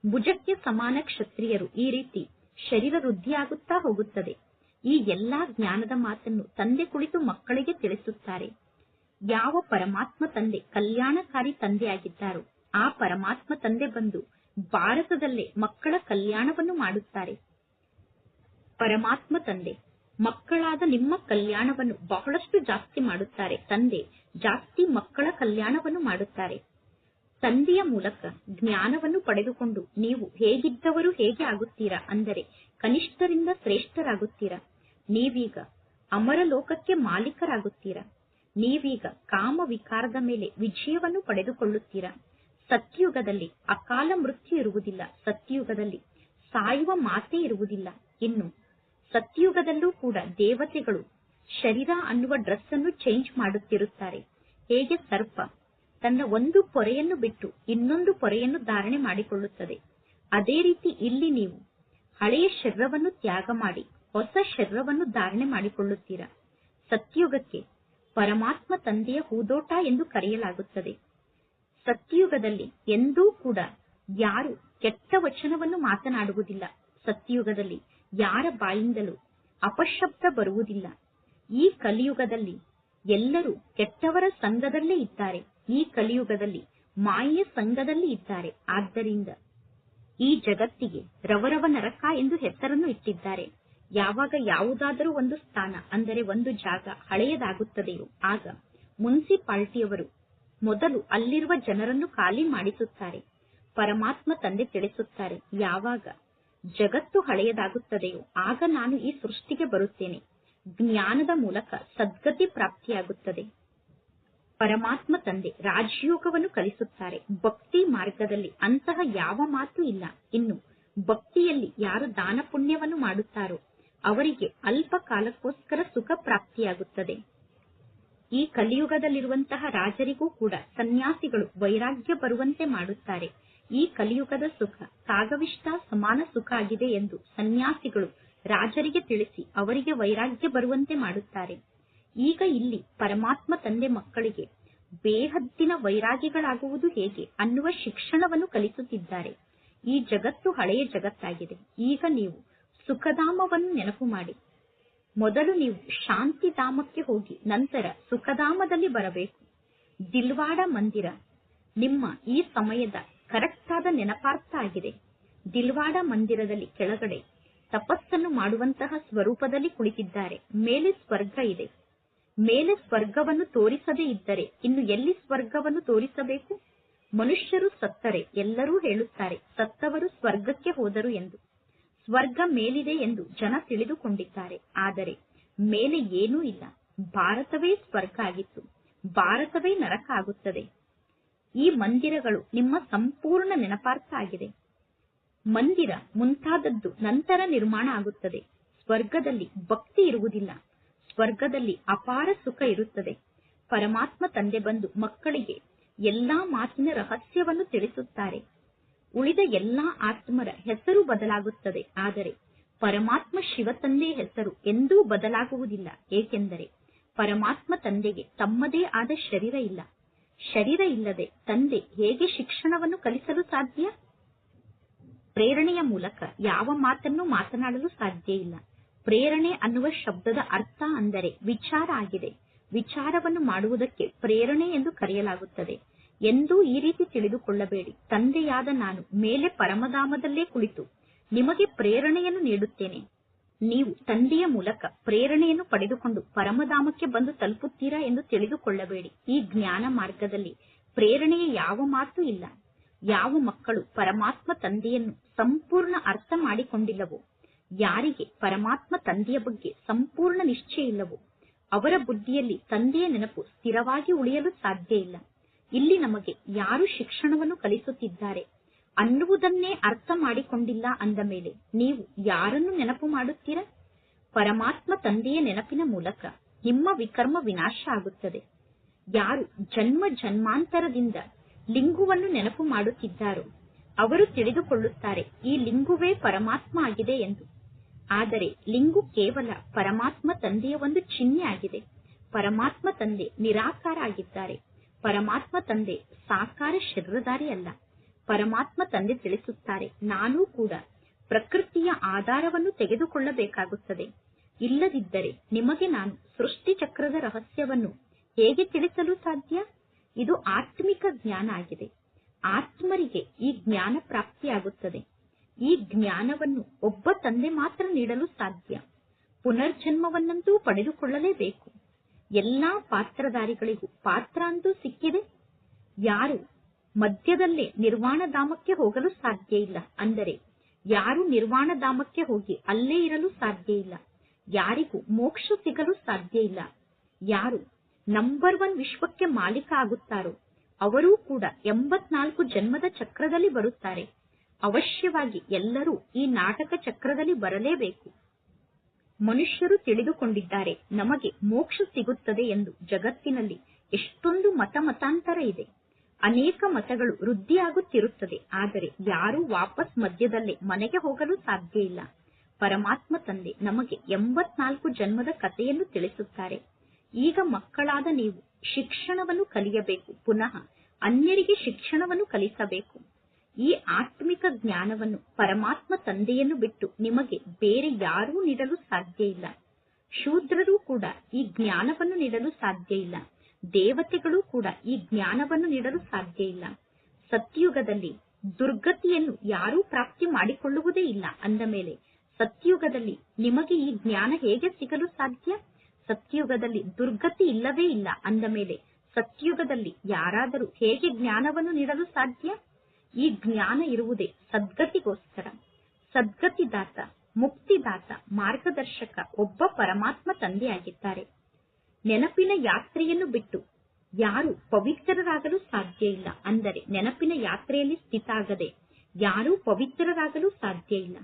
ಭುಜಕ್ಕೆ ಸಮಾನ ಕ್ಷತ್ರಿಯರು, ಈ ರೀತಿ ಶರೀರ ವೃದ್ಧಿಯಾಗುತ್ತಾ ಹೋಗುತ್ತದೆ. ಈ ಎಲ್ಲಾ ಜ್ಞಾನದ ಮಾತನ್ನು ತಂದೆ ಕುಳಿತು ಮಕ್ಕಳಿಗೆ ತಿಳಿಸುತ್ತಾರೆ. ಯಾವ ಪರಮಾತ್ಮ ತಂದೆ ಕಲ್ಯಾಣಕಾರಿ ತಂದೆಯಾಗಿದ್ದಾರೋ ಆ ಪರಮಾತ್ಮ ತಂದೆ ಬಂದು ಭಾರತದಲ್ಲೇ ಮಕ್ಕಳ ಕಲ್ಯಾಣವನ್ನು ಮಾಡುತ್ತಾರೆ. ಪರಮಾತ್ಮ ತಂದೆ ಮಕ್ಕಳಾದ ನಿಮ್ಮ ಕಲ್ಯಾಣವನ್ನು ಬಹಳಷ್ಟು ಜಾಸ್ತಿ ಮಾಡುತ್ತಾರೆ. ತಂದೆ ಜಾಸ್ತಿ ಮಕ್ಕಳ ಕಲ್ಯಾಣವನ್ನು ಮಾಡುತ್ತಾರೆ. ತಂದೆಯ ಮೂಲಕ ಜ್ಞಾನವನ್ನು ಪಡೆದುಕೊಂಡು ನೀವು ಹೇಗಿದ್ದವರು ಹೇಗೆ ಆಗುತ್ತೀರಾ ಅಂದರೆ ಕನಿಷ್ಠರಿಂದ ಶ್ರೇಷ್ಠರಾಗುತ್ತೀರಾ. ನೀವೀಗ ಅಮರ ಲೋಕಕ್ಕೆ ಮಾಲೀಕರಾಗುತ್ತೀರಾ. ನೀವೀಗ ಕಾಮ ವಿಕಾರದ ಮೇಲೆ ವಿಜಯವನ್ನು ಪಡೆದುಕೊಳ್ಳುತ್ತೀರಾ. ಸತ್ಯುಗದಲ್ಲಿ ಅಕಾಲ ಮೃತ್ಯು ಇರುವುದಿಲ್ಲ. ಸತ್ಯುಗದಲ್ಲಿ ಸಾಯುವ ಮಾತೇ ಇರುವುದಿಲ್ಲ. ಇನ್ನು ಸತ್ಯುಗದಲ್ಲೂ ಕೂಡ ದೇವತೆಗಳು ಶರೀರ ಅನ್ನುವ ಡ್ರೆಸ್ ಅನ್ನು ಚೇಂಜ್ ಮಾಡುತ್ತಿರುತ್ತಾರೆ. ಹೇಗೆ ಸರ್ಪ ತನ್ನ ಒಂದು ಪೊರೆಯನ್ನು ಬಿಟ್ಟು ಇನ್ನೊಂದು ಪೊರೆಯನ್ನು ಧಾರಣೆ ಮಾಡಿಕೊಳ್ಳುತ್ತದೆ, ಅದೇ ರೀತಿ ಇಲ್ಲಿ ನೀವು ಹಳೆಯ ಶರೀರವನ್ನು ತ್ಯಾಗ ಮಾಡಿ ಹೊಸ ಶರೀರವನ್ನು ಧಾರಣೆ ಮಾಡಿಕೊಳ್ಳುತ್ತೀರಾ. ಸತ್ಯುಗಕ್ಕೆ ಪರಮಾತ್ಮ ತಂದೆಯ ಹೂದೋಟ ಎಂದು ಕರೆಯಲಾಗುತ್ತದೆ. ಸತ್ಯುಗದಲ್ಲಿ ಎಂದೂ ಕೂಡ ಯಾರು ಕೆಟ್ಟ ವಚನವನ್ನು ಮಾತನಾಡುವುದಿಲ್ಲ. ಸತ್ಯುಗದಲ್ಲಿ ಯಾರ ಬಾಯಿಂದಲೂ ಅಪಶಬ್ದ ಬರುವುದಿಲ್ಲ. ಈ ಕಲಿಯುಗದಲ್ಲಿ ಎಲ್ಲರೂ ಕೆಟ್ಟವರ ಸಂಘದಲ್ಲೇ ಇದ್ದಾರೆ. ಈ ಕಲಿಯುಗದಲ್ಲಿ ಮಾಯೆಯ ಸಂಘದಲ್ಲಿ ಇದ್ದಾರೆ. ಆದ್ದರಿಂದ ಈ ಜಗತ್ತಿಗೆ ರವರವ ನರಕ ಎಂದು ಹೆಸರನ್ನು ಇಟ್ಟಿದ್ದಾರೆ. ಯಾವಾಗ ಯಾವುದಾದರೂ ಒಂದು ಸ್ಥಾನ ಅಂದರೆ ಒಂದು ಜಾಗ ಹಳೆಯದಾಗುತ್ತದೆಯೋ ಆಗ ಮುನ್ಸಿಪಾಲಿಟಿಯವರು ಮೊದಲು ಅಲ್ಲಿರುವ ಜನರನ್ನು ಖಾಲಿ ಮಾಡಿಸುತ್ತಾರೆ. ಪರಮಾತ್ಮ ತಂದೆ ತಿಳಿಸುತ್ತಾರೆ, ಯಾವಾಗ ಜಗತ್ತು ಹಳೆಯದಾಗುತ್ತದೆಯೋ ಆಗ ನಾನು ಈ ಸೃಷ್ಟಿಗೆ ಬರುತ್ತೇನೆ. ಜ್ಞಾನದ ಮೂಲಕ ಸದ್ಗತಿ ಪ್ರಾಪ್ತಿಯಾಗುತ್ತದೆ. ಪರಮಾತ್ಮ ತಂದೆ ರಾಜಯೋಗವನ್ನು ಕಲಿಸುತ್ತಾರೆ. ಭಕ್ತಿ ಮಾರ್ಗದಲ್ಲಿ ಅಂತಹ ಯಾವ ಮಾತು ಇಲ್ಲ. ಇನ್ನು ಭಕ್ತಿಯಲ್ಲಿ ಯಾರು ದಾನ ಪುಣ್ಯವನ್ನು ಮಾಡುತ್ತಾರೋ ಅವರಿಗೆ ಅಲ್ಪ ಕಾಲಕ್ಕೋಸ್ಕರ ಸುಖ ಪ್ರಾಪ್ತಿಯಾಗುತ್ತದೆ. ಈ ಕಲಿಯುಗದಲ್ಲಿರುವಂತಹ ರಾಜರಿಗೂ ಕೂಡ ಸನ್ಯಾಸಿಗಳು ವೈರಾಗ್ಯ ಬರುವಂತೆ ಮಾಡುತ್ತಾರೆ. ಈ ಕಲಿಯುಗದ ಸುಖ ಕಾಗವಿಷ್ಟ ಸಮಾನ ಸುಖ ಆಗಿದೆ ಎಂದು ಸನ್ಯಾಸಿಗಳು ರಾಜರಿಗೆ ತಿಳಿಸಿ ಅವರಿಗೆ ವೈರಾಗ್ಯ ಬರುವಂತೆ ಮಾಡುತ್ತಾರೆ. ಈಗ ಇಲ್ಲಿ ಪರಮಾತ್ಮ ತಂದೆ ಮಕ್ಕಳಿಗೆ ಬೇಹದ್ದಿನ ವೈರಾಗಿಗಳಾಗುವುದು ಹೇಗೆ ಅನ್ನುವ ಶಿಕ್ಷಣವನ್ನು ಕಲಿಸುತ್ತಿದ್ದಾರೆ. ಈ ಜಗತ್ತು ಹಳೆಯ ಜಗತ್ತಾಗಿದೆ. ಈಗ ನೀವು ಸುಖಧಾಮವನ್ನು ನೆನಪು ಮಾಡಿ. ಮೊದಲು ನೀವು ಶಾಂತಿಧಾಮಕ್ಕೆ ಹೋಗಿ ನಂತರ ಸುಖಧಾಮದಲ್ಲಿ ಬರಬೇಕು. ದಿಲ್ವಾಡ ಮಂದಿರ ನಿಮ್ಮ ಈ ಸಮಯದ ಕರೆಕ್ಟ್ ಆದ ನೆನಪಾರ್ಥ ಆಗಿದೆ. ದಿಲ್ವಾಡ ಮಂದಿರದಲ್ಲಿ ಕೆಳಗಡೆ ತಪಸ್ಸನ್ನು ಮಾಡುವಂತಹ ಸ್ವರೂಪದಲ್ಲಿ ಕುಳಿತಿದ್ದಾರೆ. ಮೇಲೆ ಸ್ವರ್ಗ ಇದೆ. ಮೇಲೆ ಸ್ವರ್ಗವನ್ನು ತೋರಿಸದೇ ಇದ್ದರೆ ಇನ್ನು ಎಲ್ಲಿ ಸ್ವರ್ಗವನ್ನು ತೋರಿಸಬೇಕು? ಮನುಷ್ಯರು ಸತ್ತರೆ ಎಲ್ಲರೂ ಹೇಳುತ್ತಾರೆ ಸತ್ತವರು ಸ್ವರ್ಗಕ್ಕೆ ಹೋದರು ಎಂದು. ಸ್ವರ್ಗ ಮೇಲಿದೆ ಎಂದು ಜನ ತಿಳಿದುಕೊಂಡಿದ್ದಾರೆ. ಆದರೆ ಮೇಲೆ ಏನೂ ಇಲ್ಲ. ಭಾರತವೇ ಸ್ವರ್ಗ ಆಗಿತ್ತು, ಭಾರತವೇ ನರಕ ಆಗುತ್ತದೆ. ಈ ಮಂದಿರಗಳು ನಿಮ್ಮ ಸಂಪೂರ್ಣ ನೆನಪಾರ್ಥ ಆಗಿದೆ. ಮಂದಿರ ಮುಂತಾದದ್ದು ನಂತರ ನಿರ್ಮಾಣ ಆಗುತ್ತದೆ. ಸ್ವರ್ಗದಲ್ಲಿ ಭಕ್ತಿ ಇರುವುದಿಲ್ಲ. ಸ್ವರ್ಗದಲ್ಲಿ ಅಪಾರ ಸುಖ ಇರುತ್ತದೆ. ಪರಮಾತ್ಮ ತಂದೆ ಬಂದು ಮಕ್ಕಳಿಗೆ ಎಲ್ಲಾ ಮಾತಿನ ರಹಸ್ಯವನ್ನು ತಿಳಿಸುತ್ತಾರೆ. ಉಳಿದ ಎಲ್ಲಾ ಆತ್ಮರ ಹೆಸರು ಬದಲಾಗುತ್ತದೆ, ಆದರೆ ಪರಮಾತ್ಮ ಶಿವ ತಂದೆಯ ಹೆಸರು ಎಂದೂ ಬದಲಾಗುವುದಿಲ್ಲ. ಏಕೆಂದರೆ ಪರಮಾತ್ಮ ತಂದೆಗೆ ತಮ್ಮದೇ ಆದ ಶರೀರ ಇಲ್ಲ. ಶರೀರ ಇಲ್ಲದೆ ತಂದೆ ಹೇಗೆ ಶಿಕ್ಷಣವನ್ನು ಕಲಿಸಲು ಸಾಧ್ಯ? ಪ್ರೇರಣೆಯ ಮೂಲಕ ಯಾವ ಮಾತನ್ನು ಮಾತನಾಡಲು ಸಾಧ್ಯ ಇಲ್ಲ. ಪ್ರೇರಣೆ ಅನ್ನುವ ಶಬ್ದದ ಅರ್ಥ ಅಂದರೆ ವಿಚಾರ ಆಗಿದೆ. ವಿಚಾರವನ್ನು ಮಾಡುವುದಕ್ಕೆ ಪ್ರೇರಣೆ ಎಂದು ಕರೆಯಲಾಗುತ್ತದೆ. ಎಂದೂ ಈ ರೀತಿ ತಿಳಿದುಕೊಳ್ಳಬೇಡಿ, ತಂದೆಯಾದ ನಾನು ಮೇಲೆ ಪರಮಧಾಮದಲ್ಲೇ ಕುಳಿತು ನಿಮಗೆ ಪ್ರೇರಣೆಯನ್ನು ನೀಡುತ್ತೇನೆ. ನೀವು ತಂದೆಯ ಮೂಲಕ ಪ್ರೇರಣೆಯನ್ನು ಪಡೆದುಕೊಂಡು ಪರಮಧಾಮಕ್ಕೆ ಬಂದು ತಲುಪುತ್ತೀರಾ ಎಂದು ತಿಳಿದುಕೊಳ್ಳಬೇಡಿ. ಈ ಜ್ಞಾನ ಮಾರ್ಗದಲ್ಲಿ ಪ್ರೇರಣೆಯ ಯಾವ ಮಾತು ಇಲ್ಲ. ಯಾವ ಮಕ್ಕಳು ಪರಮಾತ್ಮ ತಂದೆಯನ್ನು ಸಂಪೂರ್ಣ ಅರ್ಥ ಮಾಡಿಕೊಂಡಿಲ್ಲವೋ, ಯಾರಿಗೆ ಪರಮಾತ್ಮ ತಂದೆಯ ಬಗ್ಗೆ ಸಂಪೂರ್ಣ ನಿಶ್ಚಯ ಇಲ್ಲವೋ ಅವರ ಬುದ್ಧಿಯಲ್ಲಿ ತಂದೆಯ ನೆನಪು ಸ್ಥಿರವಾಗಿ ಉಳಿಯಲು ಸಾಧ್ಯ ಇಲ್ಲ. ಇಲ್ಲಿ ನಮಗೆ ಯಾರು ಶಿಕ್ಷಣವನ್ನು ಕಲಿಸುತ್ತಿದ್ದಾರೆ ಅನ್ನುವುದನ್ನೇ ಅರ್ಥ ಮಾಡಿಕೊಂಡಿಲ್ಲ ಅಂದ ಮೇಲೆ ನೀವು ಯಾರನ್ನು ನೆನಪು ಮಾಡುತ್ತೀರಾ? ಪರಮಾತ್ಮ ತಂದೆಯ ನೆನಪಿನ ಮೂಲಕ ನಿಮ್ಮ ವಿಕರ್ಮ ವಿನಾಶ ಆಗುತ್ತದೆ. ಯಾರು ಜನ್ಮ ಜನ್ಮಾಂತರದಿಂದ ಲಿಂಗುವನ್ನು ನೆನಪು ಮಾಡುತ್ತಿದ್ದಾರೋ ಅವರು ತಿಳಿದುಕೊಳ್ಳುತ್ತಾರೆ ಈ ಲಿಂಗುವೇ ಪರಮಾತ್ಮ ಆಗಿದೆ ಎಂದು. ಆದರೆ ಲಿಂಗು ಕೇವಲ ಪರಮಾತ್ಮ ತಂದೆಯ ಒಂದು ಚಿಹ್ನೆ ಆಗಿದೆ. ಪರಮಾತ್ಮ ತಂದೆ ನಿರಾಕಾರ ಆಗಿದ್ದಾರೆ. ಪರಮಾತ್ಮ ತಂದೆ ಸಾಕಾರ ಶರೀರಧಾರಿ ಅಲ್ಲ. ಪರಮಾತ್ಮ ತಂದೆ ತಿಳಿಸುತ್ತಾರೆ, ನಾನೂ ಕೂಡ ಪ್ರಕೃತಿಯ ಆಧಾರವನ್ನು ತೆಗೆದುಕೊಳ್ಳಬೇಕಾಗುತ್ತದೆ. ಇಲ್ಲದಿದ್ದರೆ ನಿಮಗೆ ನಾನು ಸೃಷ್ಟಿ ಚಕ್ರದ ರಹಸ್ಯವನ್ನು ಹೇಗೆ ತಿಳಿಸಲು ಸಾಧ್ಯ? ಇದು ಆತ್ಮಿಕ ಜ್ಞಾನ ಆಗಿದೆ. ಆತ್ಮರಿಗೆ ಈ ಜ್ಞಾನ ಪ್ರಾಪ್ತಿಯಾಗುತ್ತದೆ. ಈ ಜ್ಞಾನವನ್ನು ಒಬ್ಬ ತಂದೆ ಮಾತ್ರ ನೀಡಲು ಸಾಧ್ಯ. ಪುನರ್ಜನ್ಮವನ್ನಂತೂ ಪಡೆದುಕೊಳ್ಳಲೇಬೇಕು. ಎಲ್ಲಾ ಪಾತ್ರಧಾರಿಗಳಿಗೂ ಪಾತ್ರ ಅಂತೂ ಸಿಕ್ಕಿದೆ. ಯಾರು ಮಧ್ಯದಲ್ಲೇ ನಿರ್ವಾಣ ಧಾಮಕ್ಕೆ ಹೋಗಲು ಸಾಧ್ಯ ಇಲ್ಲ, ಅಂದರೆ ಯಾರು ನಿರ್ವಾಣ ಧಾಮಕ್ಕೆ ಹೋಗಿ ಅಲ್ಲೇ ಇರಲು ಸಾಧ್ಯ ಇಲ್ಲ, ಯಾರಿಗೂ ಮೋಕ್ಷ ಸಿಗಲು ಸಾಧ್ಯ ಇಲ್ಲ. ಯಾರು ನಂಬರ್ 1 ವಿಶ್ವಕ್ಕೆ ಮಾಲೀಕ ಆಗುತ್ತಾರೋ ಅವರೂ ಕೂಡ 84 ಜನ್ಮದ ಚಕ್ರದಲ್ಲಿ ಬರುತ್ತಾರೆ. ಅವಶ್ಯವಾಗಿ ಎಲ್ಲರೂ ಈ ನಾಟಕ ಚಕ್ರದಲ್ಲಿ ಬರಲೇಬೇಕು. ಮನುಷ್ಯರು ತಿಳಿದುಕೊಂಡಿದ್ದಾರೆ ನಮಗೆ ಮೋಕ್ಷ ಸಿಗುತ್ತದೆ ಎಂದು. ಜಗತ್ತಿನಲ್ಲಿ ಎಷ್ಟೊಂದು ಮತಾಂತರ ಇದೆ. ಅನೇಕ ಮತಗಳು ವೃದ್ಧಿಯಾಗುತ್ತಿರುತ್ತದೆ. ಆದರೆ ಯಾರೂ ವಾಪಸ್ ಮಧ್ಯದಲ್ಲೇ ಮನೆಗೆ ಹೋಗಲು ಸಾಧ್ಯ ಇಲ್ಲ. ಪರಮಾತ್ಮ ತಂದೆ ನಮಗೆ 84 ಜನ್ಮದ ಕಥೆಯನ್ನು ತಿಳಿಸುತ್ತಾರೆ. ಈಗ ಮಕ್ಕಳಾದ ನೀವು ಶಿಕ್ಷಣವನ್ನು ಕಲಿಯಬೇಕು. ಪುನಃ ಅನ್ಯರಿಗೆ ಶಿಕ್ಷಣವನ್ನು ಕಲಿಸಬೇಕು. ಈ ಆತ್ಮಿಕ ಜ್ಞಾನವನ್ನು ಪರಮಾತ್ಮ ತಂದೆಯನ್ನು ಬಿಟ್ಟು ನಿಮಗೆ ಬೇರೆ ಯಾರೂ ನೀಡಲು ಸಾಧ್ಯ ಇಲ್ಲ. ಶೂದ್ರರೂ ಕೂಡ ಈ ಜ್ಞಾನವನ್ನು ನೀಡಲು ಸಾಧ್ಯ ಇಲ್ಲ. ದೇವತೆಗಳು ಕೂಡ ಈ ಜ್ಞಾನವನ್ನು ನೀಡಲು ಸಾಧ್ಯ ಇಲ್ಲ. ಸತ್ಯುಗದಲ್ಲಿ ದುರ್ಗತಿಯನ್ನು ಯಾರೂ ಪ್ರಾಪ್ತಿ ಮಾಡಿಕೊಳ್ಳುವುದೇ ಇಲ್ಲ. ಅಂದ ಮೇಲೆ ಸತ್ಯುಗದಲ್ಲಿ ನಿಮಗೆ ಈ ಜ್ಞಾನ ಹೇಗೆ ಸಿಗಲು ಸಾಧ್ಯ? ಸತ್ಯುಗದಲ್ಲಿ ದುರ್ಗತಿ ಇಲ್ಲವೇ ಇಲ್ಲ. ಅಂದ ಮೇಲೆ ಸತ್ಯುಗದಲ್ಲಿ ಯಾರಾದರೂ ಹೇಗೆ ಜ್ಞಾನವನ್ನು ನೀಡಲು ಸಾಧ್ಯ? ಈ ಜ್ಞಾನ ಇರುವುದೇ ಸದ್ಗತಿಗೋಸ್ಕರ. ಸದ್ಗತಿದಾತ, ಮುಕ್ತಿದಾತ, ಮಾರ್ಗದರ್ಶಕ ಒಬ್ಬ ಪರಮಾತ್ಮ ತಂದೆಯಾಗಿದ್ದಾರೆ. ನೆನಪಿನ ಯಾತ್ರೆಯನ್ನು ಬಿಟ್ಟು ಯಾರು ಪವಿತ್ರರಾಗಲು ಸಾಧ್ಯ ಇಲ್ಲ. ಅಂದರೆ ನೆನಪಿನ ಯಾತ್ರೆಯಲ್ಲಿ ಸ್ಥಿತ ಆಗದೆ ಯಾರೂ ಪವಿತ್ರರಾಗಲು ಸಾಧ್ಯ ಇಲ್ಲ.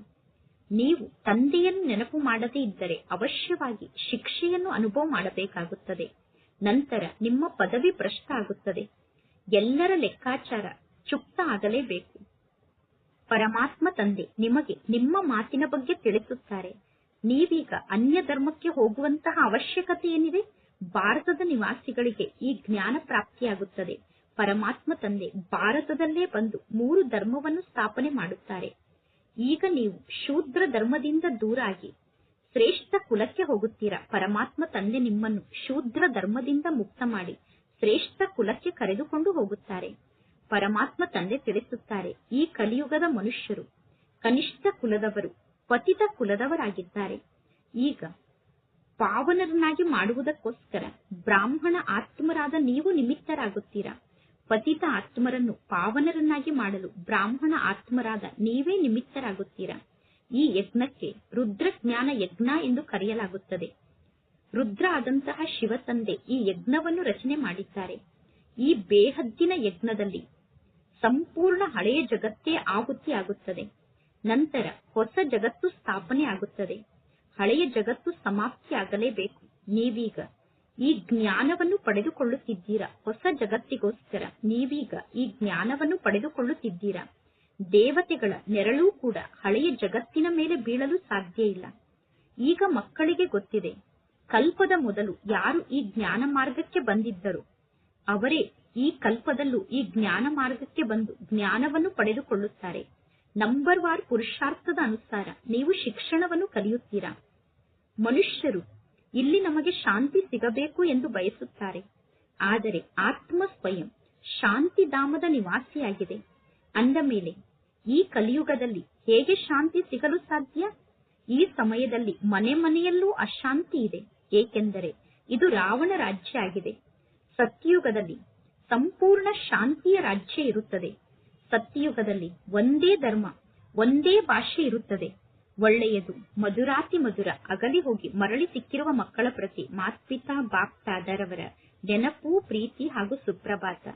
ನೀವು ತಂದೆಯನ್ನು ನೆನಪು ಮಾಡದೇ ಇದ್ದರೆ ಅವಶ್ಯವಾಗಿ ಶಿಕ್ಷೆಯನ್ನು ಅನುಭವ ಮಾಡಬೇಕಾಗುತ್ತದೆ. ನಂತರ ನಿಮ್ಮ ಪದವಿ ಭ್ರಷ್ಟ ಆಗುತ್ತದೆ. ಎಲ್ಲರ ಲೆಕ್ಕಾಚಾರ ಚುಕ್ತ ಆಗಲೇಬೇಕು. ಪರಮಾತ್ಮ ತಂದೆ ನಿಮಗೆ ನಿಮ್ಮ ಮಾತಿನ ಬಗ್ಗೆ ತಿಳಿಸುತ್ತಾರೆ. ನೀವೀಗ ಅನ್ಯ ಧರ್ಮಕ್ಕೆ ಹೋಗುವಂತಹ ಅವಶ್ಯಕತೆ ಏನಿದೆ? ಭಾರತದ ನಿವಾಸಿಗಳಿಗೆ ಈ ಜ್ಞಾನ ಪ್ರಾಪ್ತಿಯಾಗುತ್ತದೆ. ಪರಮಾತ್ಮ ತಂದೆ ಭಾರತದಲ್ಲೇ ಬಂದು 3 ಧರ್ಮವನ್ನು ಸ್ಥಾಪನೆ ಮಾಡುತ್ತಾರೆ. ಈಗ ನೀವು ಶೂದ್ರ ಧರ್ಮದಿಂದ ದೂರ ಆಗಿ ಶ್ರೇಷ್ಠ ಕುಲಕ್ಕೆ ಹೋಗುತ್ತೀರಾ. ಪರಮಾತ್ಮ ತಂದೆ ನಿಮ್ಮನ್ನು ಶೂದ್ರ ಧರ್ಮದಿಂದ ಮುಕ್ತ ಮಾಡಿ ಶ್ರೇಷ್ಠ ಕುಲಕ್ಕೆ ಕರೆದುಕೊಂಡು ಹೋಗುತ್ತಾರೆ. ಪರಮಾತ್ಮ ತಂದೆ ತಿಳಿಸುತ್ತಾರೆ, ಈ ಕಲಿಯುಗದ ಮನುಷ್ಯರು ಕನಿಷ್ಠ ಕುಲದವರು, ಪತಿತ ಕುಲದವರಾಗಿದ್ದಾರೆ. ಈಗ ಪಾವನರನ್ನಾಗಿ ಮಾಡುವುದಕ್ಕೋಸ್ಕರ ಬ್ರಾಹ್ಮಣ ಆತ್ಮರಾದ ನೀವು ನಿಮಿತ್ತರಾಗುತ್ತೀರಾ. ಪತಿತ ಆತ್ಮರನ್ನು ಪಾವನರನ್ನಾಗಿ ಮಾಡಲು ಬ್ರಾಹ್ಮಣ ಆತ್ಮರಾದ ನೀವೇ ನಿಮಿತ್ತರಾಗುತ್ತೀರಾ. ಈ ಯಜ್ಞಕ್ಕೆ ರುದ್ರ ಜ್ಞಾನ ಯಜ್ಞ ಎಂದು ಕರೆಯಲಾಗುತ್ತದೆ. ರುದ್ರ ಆದಂತಹ ಶಿವ ತಂದೆ ಈ ಯಜ್ಞವನ್ನು ರಚನೆ ಮಾಡಿದ್ದಾರೆ. ಈ ಬೇಹದ್ದಿನ ಯಜ್ಞದಲ್ಲಿ ಸಂಪೂರ್ಣ ಹಳೆಯ ಜಗತ್ತೇ ಆಹುತಿ ಆಗುತ್ತದೆ. ನಂತರ ಹೊಸ ಜಗತ್ತು ಸ್ಥಾಪನೆ ಆಗುತ್ತದೆ. ಹಳೆಯ ಜಗತ್ತು ಸಮಾಪ್ತಿ ಆಗಲೇಬೇಕು. ನೀವೀಗ ಈ ಜ್ಞಾನವನ್ನು ಪಡೆದುಕೊಳ್ಳುತ್ತಿದ್ದೀರಾ. ಹೊಸ ಜಗತ್ತಿಗೋಸ್ಕರ ನೀವೀಗ ಈ ಜ್ಞಾನವನ್ನು ಪಡೆದುಕೊಳ್ಳುತ್ತಿದ್ದೀರಾ. ದೇವತೆಗಳ ನೆರಳೂ ಕೂಡ ಹಳೆಯ ಜಗತ್ತಿನ ಮೇಲೆ ಬೀಳಲು ಸಾಧ್ಯ ಇಲ್ಲ. ಈಗ ಮಕ್ಕಳಿಗೆ ಗೊತ್ತಿದೆ, ಕಲ್ಪದ ಮೊದಲು ಯಾರು ಈ ಜ್ಞಾನ ಮಾರ್ಗಕ್ಕೆ ಬಂದಿದ್ದರು ಅವರೇ ಈ ಕಲ್ಪದಲ್ಲೂ ಈ ಜ್ಞಾನ ಮಾರ್ಗಕ್ಕೆ ಬಂದು ಜ್ಞಾನವನ್ನು ಪಡೆದುಕೊಳ್ಳುತ್ತಾರೆ. ನಂಬರ್ ವಾರ್ ಪುರುಷಾರ್ಥದ ಅನುಸಾರ ನೀವು ಶಿಕ್ಷಣವನ್ನು ಕಲಿಯುತ್ತೀರಾ. ಮನುಷ್ಯರು ಇಲ್ಲಿ ನಮಗೆ ಶಾಂತಿ ಸಿಗಬೇಕು ಎಂದು ಬಯಸುತ್ತಾರೆ. ಆದರೆ ಆತ್ಮ ಸ್ವಯಂ ಶಾಂತಿಧಾಮದ ನಿವಾಸಿಯಾಗಿದೆ. ಅಂದ ಮೇಲೆ ಈ ಕಲಿಯುಗದಲ್ಲಿ ಹೇಗೆ ಶಾಂತಿ ಸಿಗಲು ಸಾಧ್ಯ? ಈ ಸಮಯದಲ್ಲಿ ಮನೆ ಮನೆಯಲ್ಲೂ ಅಶಾಂತಿ ಇದೆ. ಏಕೆಂದರೆ ಇದು ರಾವಣ ರಾಜ್ಯ ಆಗಿದೆ. ಸತ್ಯಯುಗದಲ್ಲಿ ಸಂಪೂರ್ಣ ಶಾಂತಿಯ ರಾಜ್ಯ ಇರುತ್ತದೆ. ಸತ್ಯಯುಗದಲ್ಲಿ ಒಂದೇ ಧರ್ಮ, ಒಂದೇ ಭಾಷೆ ಇರುತ್ತದೆ. ಒಳ್ಳೆಯದು ಮಧುರಾತಿ ಮಧುರ ಅಗಲಿ ಹೋಗಿ ಮರಳಿ ಸಿಕ್ಕಿರುವ ಮಕ್ಕಳ ಪ್ರತಿ ಮಾತ್ಪಿತಾ ಬಾಪ್ ತಾದರವರ ನೆನಪು, ಪ್ರೀತಿ ಹಾಗೂ ಸುಪ್ರಭಾತ.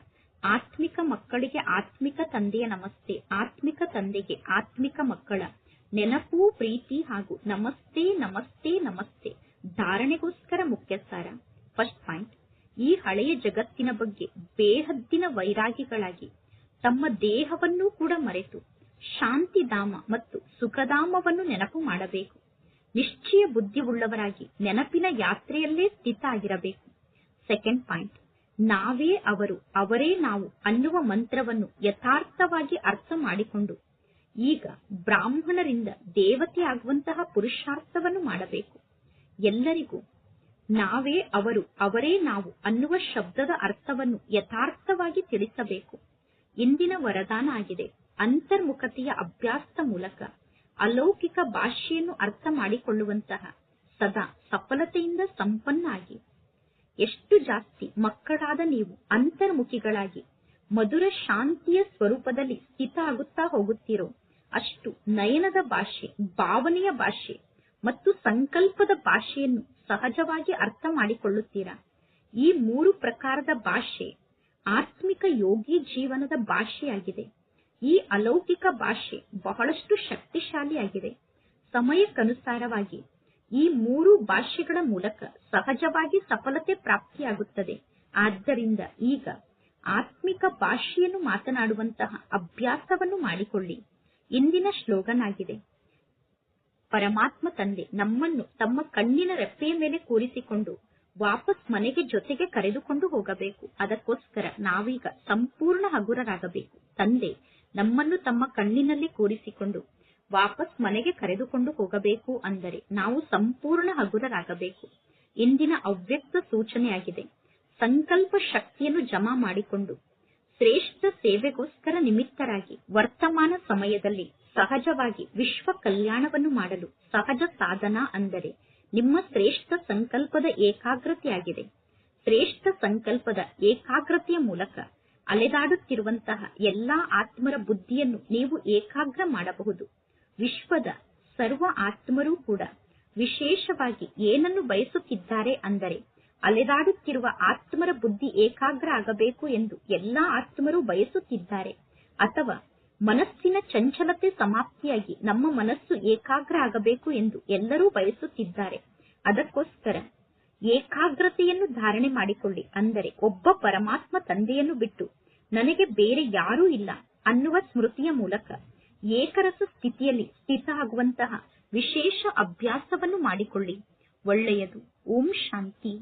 ಆತ್ಮಿಕ ಮಕ್ಕಳಿಗೆ ಆತ್ಮಿಕ ತಂದೆಯ ನಮಸ್ತೆ. ಆತ್ಮಿಕ ತಂದೆಗೆ ಆತ್ಮಿಕ ಮಕ್ಕಳ ನೆನಪು, ಪ್ರೀತಿ ಹಾಗೂ ನಮಸ್ತೆ ನಮಸ್ತೆ ನಮಸ್ತೆ. ಧಾರಣೆಗೋಸ್ಕರ ಮುಖ್ಯ ಸಾರ. ಫಸ್ಟ್ ಪಾಯಿಂಟ್, ಈ ಹಳೆಯ ಜಗತ್ತಿನ ಬಗ್ಗೆ ಬೇಹದ್ದಿನ ವೈರಾಗಿಗಳಾಗಿ ತಮ್ಮ ದೇಹವನ್ನೂ ಕೂಡ ಮರೆತು ಶಾಂತಿಧಾಮ ಮತ್ತು ಸುಖಧಾಮವನ್ನು ನೆನಪು ಮಾಡಬೇಕು. ನಿಶ್ಚಯ ಬುದ್ಧಿವುಳ್ಳವರಾಗಿ ನೆನಪಿನ ಯಾತ್ರೆಯಲ್ಲೇ ಸ್ಥಿತ ಆಗಿರಬೇಕು. ಸೆಕೆಂಡ್ ಪಾಯಿಂಟ್, ನಾವೇ ಅವರು, ಅವರೇ ನಾವು ಅನ್ನುವ ಮಂತ್ರವನ್ನು ಯಥಾರ್ಥವಾಗಿ ಅರ್ಥ ಮಾಡಿಕೊಂಡು ಈಗ ಬ್ರಾಹ್ಮಣರಿಂದ ದೇವತೆ ಆಗುವಂತಹ ಪುರುಷಾರ್ಥವನ್ನು ಮಾಡಬೇಕು. ಎಲ್ಲರಿಗೂ ನಾವೇ ಅವರು, ಅವರೇ ನಾವು ಅನ್ನುವ ಶಬ್ದದ ಅರ್ಥವನ್ನು ಯಥಾರ್ಥವಾಗಿ ತಿಳಿಸಬೇಕು. ಇಂದಿನ ವರದಾನ ಆಗಿದೆ. ಅಂತರ್ಮುಖತೆಯ ಅಭ್ಯಾಸದ ಮೂಲಕ ಅಲೌಕಿಕ ಭಾಷೆಯನ್ನು ಅರ್ಥ ಮಾಡಿಕೊಳ್ಳುವಂತಹ ಸದಾ ಸಫಲತೆಯಿಂದ ಸಂಪನ್ನ ಆಗಿ ಎಷ್ಟು ಜಾಸ್ತಿ ಮಕ್ಕಳಾದ ನೀವು ಅಂತರ್ಮುಖಿಗಳಾಗಿ ಮಧುರ ಶಾಂತಿಯ ಸ್ವರೂಪದಲ್ಲಿ ಸ್ಥಿತ ಆಗುತ್ತಾ ಹೋಗುತ್ತೀರೋ ಅಷ್ಟು ನಯನದ ಭಾಷೆ, ಭಾವನೆಯ ಭಾಷೆ ಮತ್ತು ಸಂಕಲ್ಪದ ಭಾಷೆಯನ್ನು ಸಹಜವಾಗಿ ಅರ್ಥ ಮಾಡಿಕೊಳ್ಳುತ್ತೀರಾ. ಈ 3 ಪ್ರಕಾರದ ಭಾಷೆ ಆತ್ಮಿಕ ಯೋಗಿ ಜೀವನದ ಭಾಷೆಯಾಗಿದೆ. ಈ ಅಲೌಕಿಕ ಭಾಷೆ ಬಹಳಷ್ಟು ಶಕ್ತಿಶಾಲಿಯಾಗಿದೆ. ಸಮಯಕ್ಕನುಸಾರವಾಗಿ ಈ 3 ಭಾಷೆಗಳ ಮೂಲಕ ಸಹಜವಾಗಿ ಸಫಲತೆ ಪ್ರಾಪ್ತಿಯಾಗುತ್ತದೆ. ಆದ್ದರಿಂದ ಈಗ ಆತ್ಮಿಕ ಭಾಷೆಯನ್ನು ಮಾತನಾಡುವಂತಹ ಅಭ್ಯಾಸವನ್ನು ಮಾಡಿಕೊಳ್ಳಿ. ಇಂದಿನ ಸ್ಲೋಗನ್ ಆಗಿದೆ, ಪರಮಾತ್ಮ ತಂದೆ ನಮ್ಮನ್ನು ತಮ್ಮ ಕಣ್ಣಿನ ರೆಪ್ಪೆಯ ಮೇಲೆ ಕೂರಿಸಿಕೊಂಡು ವಾಪಸ್ ಮನೆಗೆ ಜೊತೆಗೆ ಕರೆದುಕೊಂಡು ಹೋಗಬೇಕು. ಅದಕ್ಕೋಸ್ಕರ ನಾವೀಗ ಸಂಪೂರ್ಣ ಹಗುರರಾಗಬೇಕು. ತಂದೆ ನಮ್ಮನ್ನು ತಮ್ಮ ಕಣ್ಣಿನಲ್ಲಿ ಕೂರಿಸಿಕೊಂಡು ವಾಪಸ್ ಮನೆಗೆ ಕರೆದುಕೊಂಡು ಹೋಗಬೇಕು ಅಂದರೆ ನಾವು ಸಂಪೂರ್ಣ ಹಗುರರಾಗಬೇಕು. ಇಂದಿನ ಅವ್ಯಕ್ತ ಸೂಚನೆಯಾಗಿದೆ. ಸಂಕಲ್ಪ ಶಕ್ತಿಯನ್ನು ಜಮಾ ಮಾಡಿಕೊಂಡು ಶ್ರೇಷ್ಠ ಸೇವೆಗೋಸ್ಕರ ನಿಮಿತ್ತರಾಗಿ ವರ್ತಮಾನ ಸಮಯದಲ್ಲಿ ಸಹಜವಾಗಿ ವಿಶ್ವ ಕಲ್ಯಾಣವನ್ನು ಮಾಡಲು ಸಹಜ ಸಾಧನ ಅಂದರೆ ನಿಮ್ಮ ಶ್ರೇಷ್ಠ ಸಂಕಲ್ಪದ ಏಕಾಗ್ರತೆಯಾಗಿದೆ. ಶ್ರೇಷ್ಠ ಸಂಕಲ್ಪದ ಏಕಾಗ್ರತೆಯ ಮೂಲಕ ಅಲೆದಾಡುತ್ತಿರುವಂತಹ ಎಲ್ಲಾ ಆತ್ಮರ ಬುದ್ಧಿಯನ್ನು ನೀವು ಏಕಾಗ್ರ ಮಾಡಬಹುದು. ವಿಶ್ವದ ಸರ್ವ ಆತ್ಮರೂ ಕೂಡ ವಿಶೇಷವಾಗಿ ಏನನ್ನು ಬಯಸುತ್ತಿದ್ದಾರೆ ಅಂದರೆ ಅಲೆದಾಡುತ್ತಿರುವ ಆತ್ಮರ ಬುದ್ಧಿ ಏಕಾಗ್ರ ಆಗಬೇಕು ಎಂದು ಎಲ್ಲಾ ಆತ್ಮರು ಬಯಸುತ್ತಿದ್ದಾರೆ. ಅಥವಾ ಮನಸ್ಸಿನ ಚಂಚಲತೆ ಸಮಾಪ್ತಿಯಾಗಿ ನಮ್ಮ ಮನಸ್ಸು ಏಕಾಗ್ರ ಆಗಬೇಕು ಎಂದು ಎಲ್ಲರೂ ಬಯಸುತ್ತಿದ್ದಾರೆ. ಅದಕ್ಕೋಸ್ಕರ ಏಕಾಗ್ರತೆಯನ್ನು ಧಾರಣೆ ಮಾಡಿಕೊಳ್ಳಿ. ಅಂದರೆ ಒಬ್ಬ ಪರಮಾತ್ಮ ತಂದೆಯನ್ನು ಬಿಟ್ಟು ನನಗೆ ಬೇರೆ ಯಾರೂ ಇಲ್ಲ ಅನ್ನುವ ಸ್ಮೃತಿಯ ಮೂಲಕ ಏಕರಸ ಸ್ಥಿತಿಯಲ್ಲಿ ಸ್ಥಿತ ಆಗುವಂತಹ ವಿಶೇಷ ಅಭ್ಯಾಸವನ್ನು ಮಾಡಿಕೊಳ್ಳಿ. ಒಳ್ಳೆಯದು. ಓಂ ಶಾಂತಿ.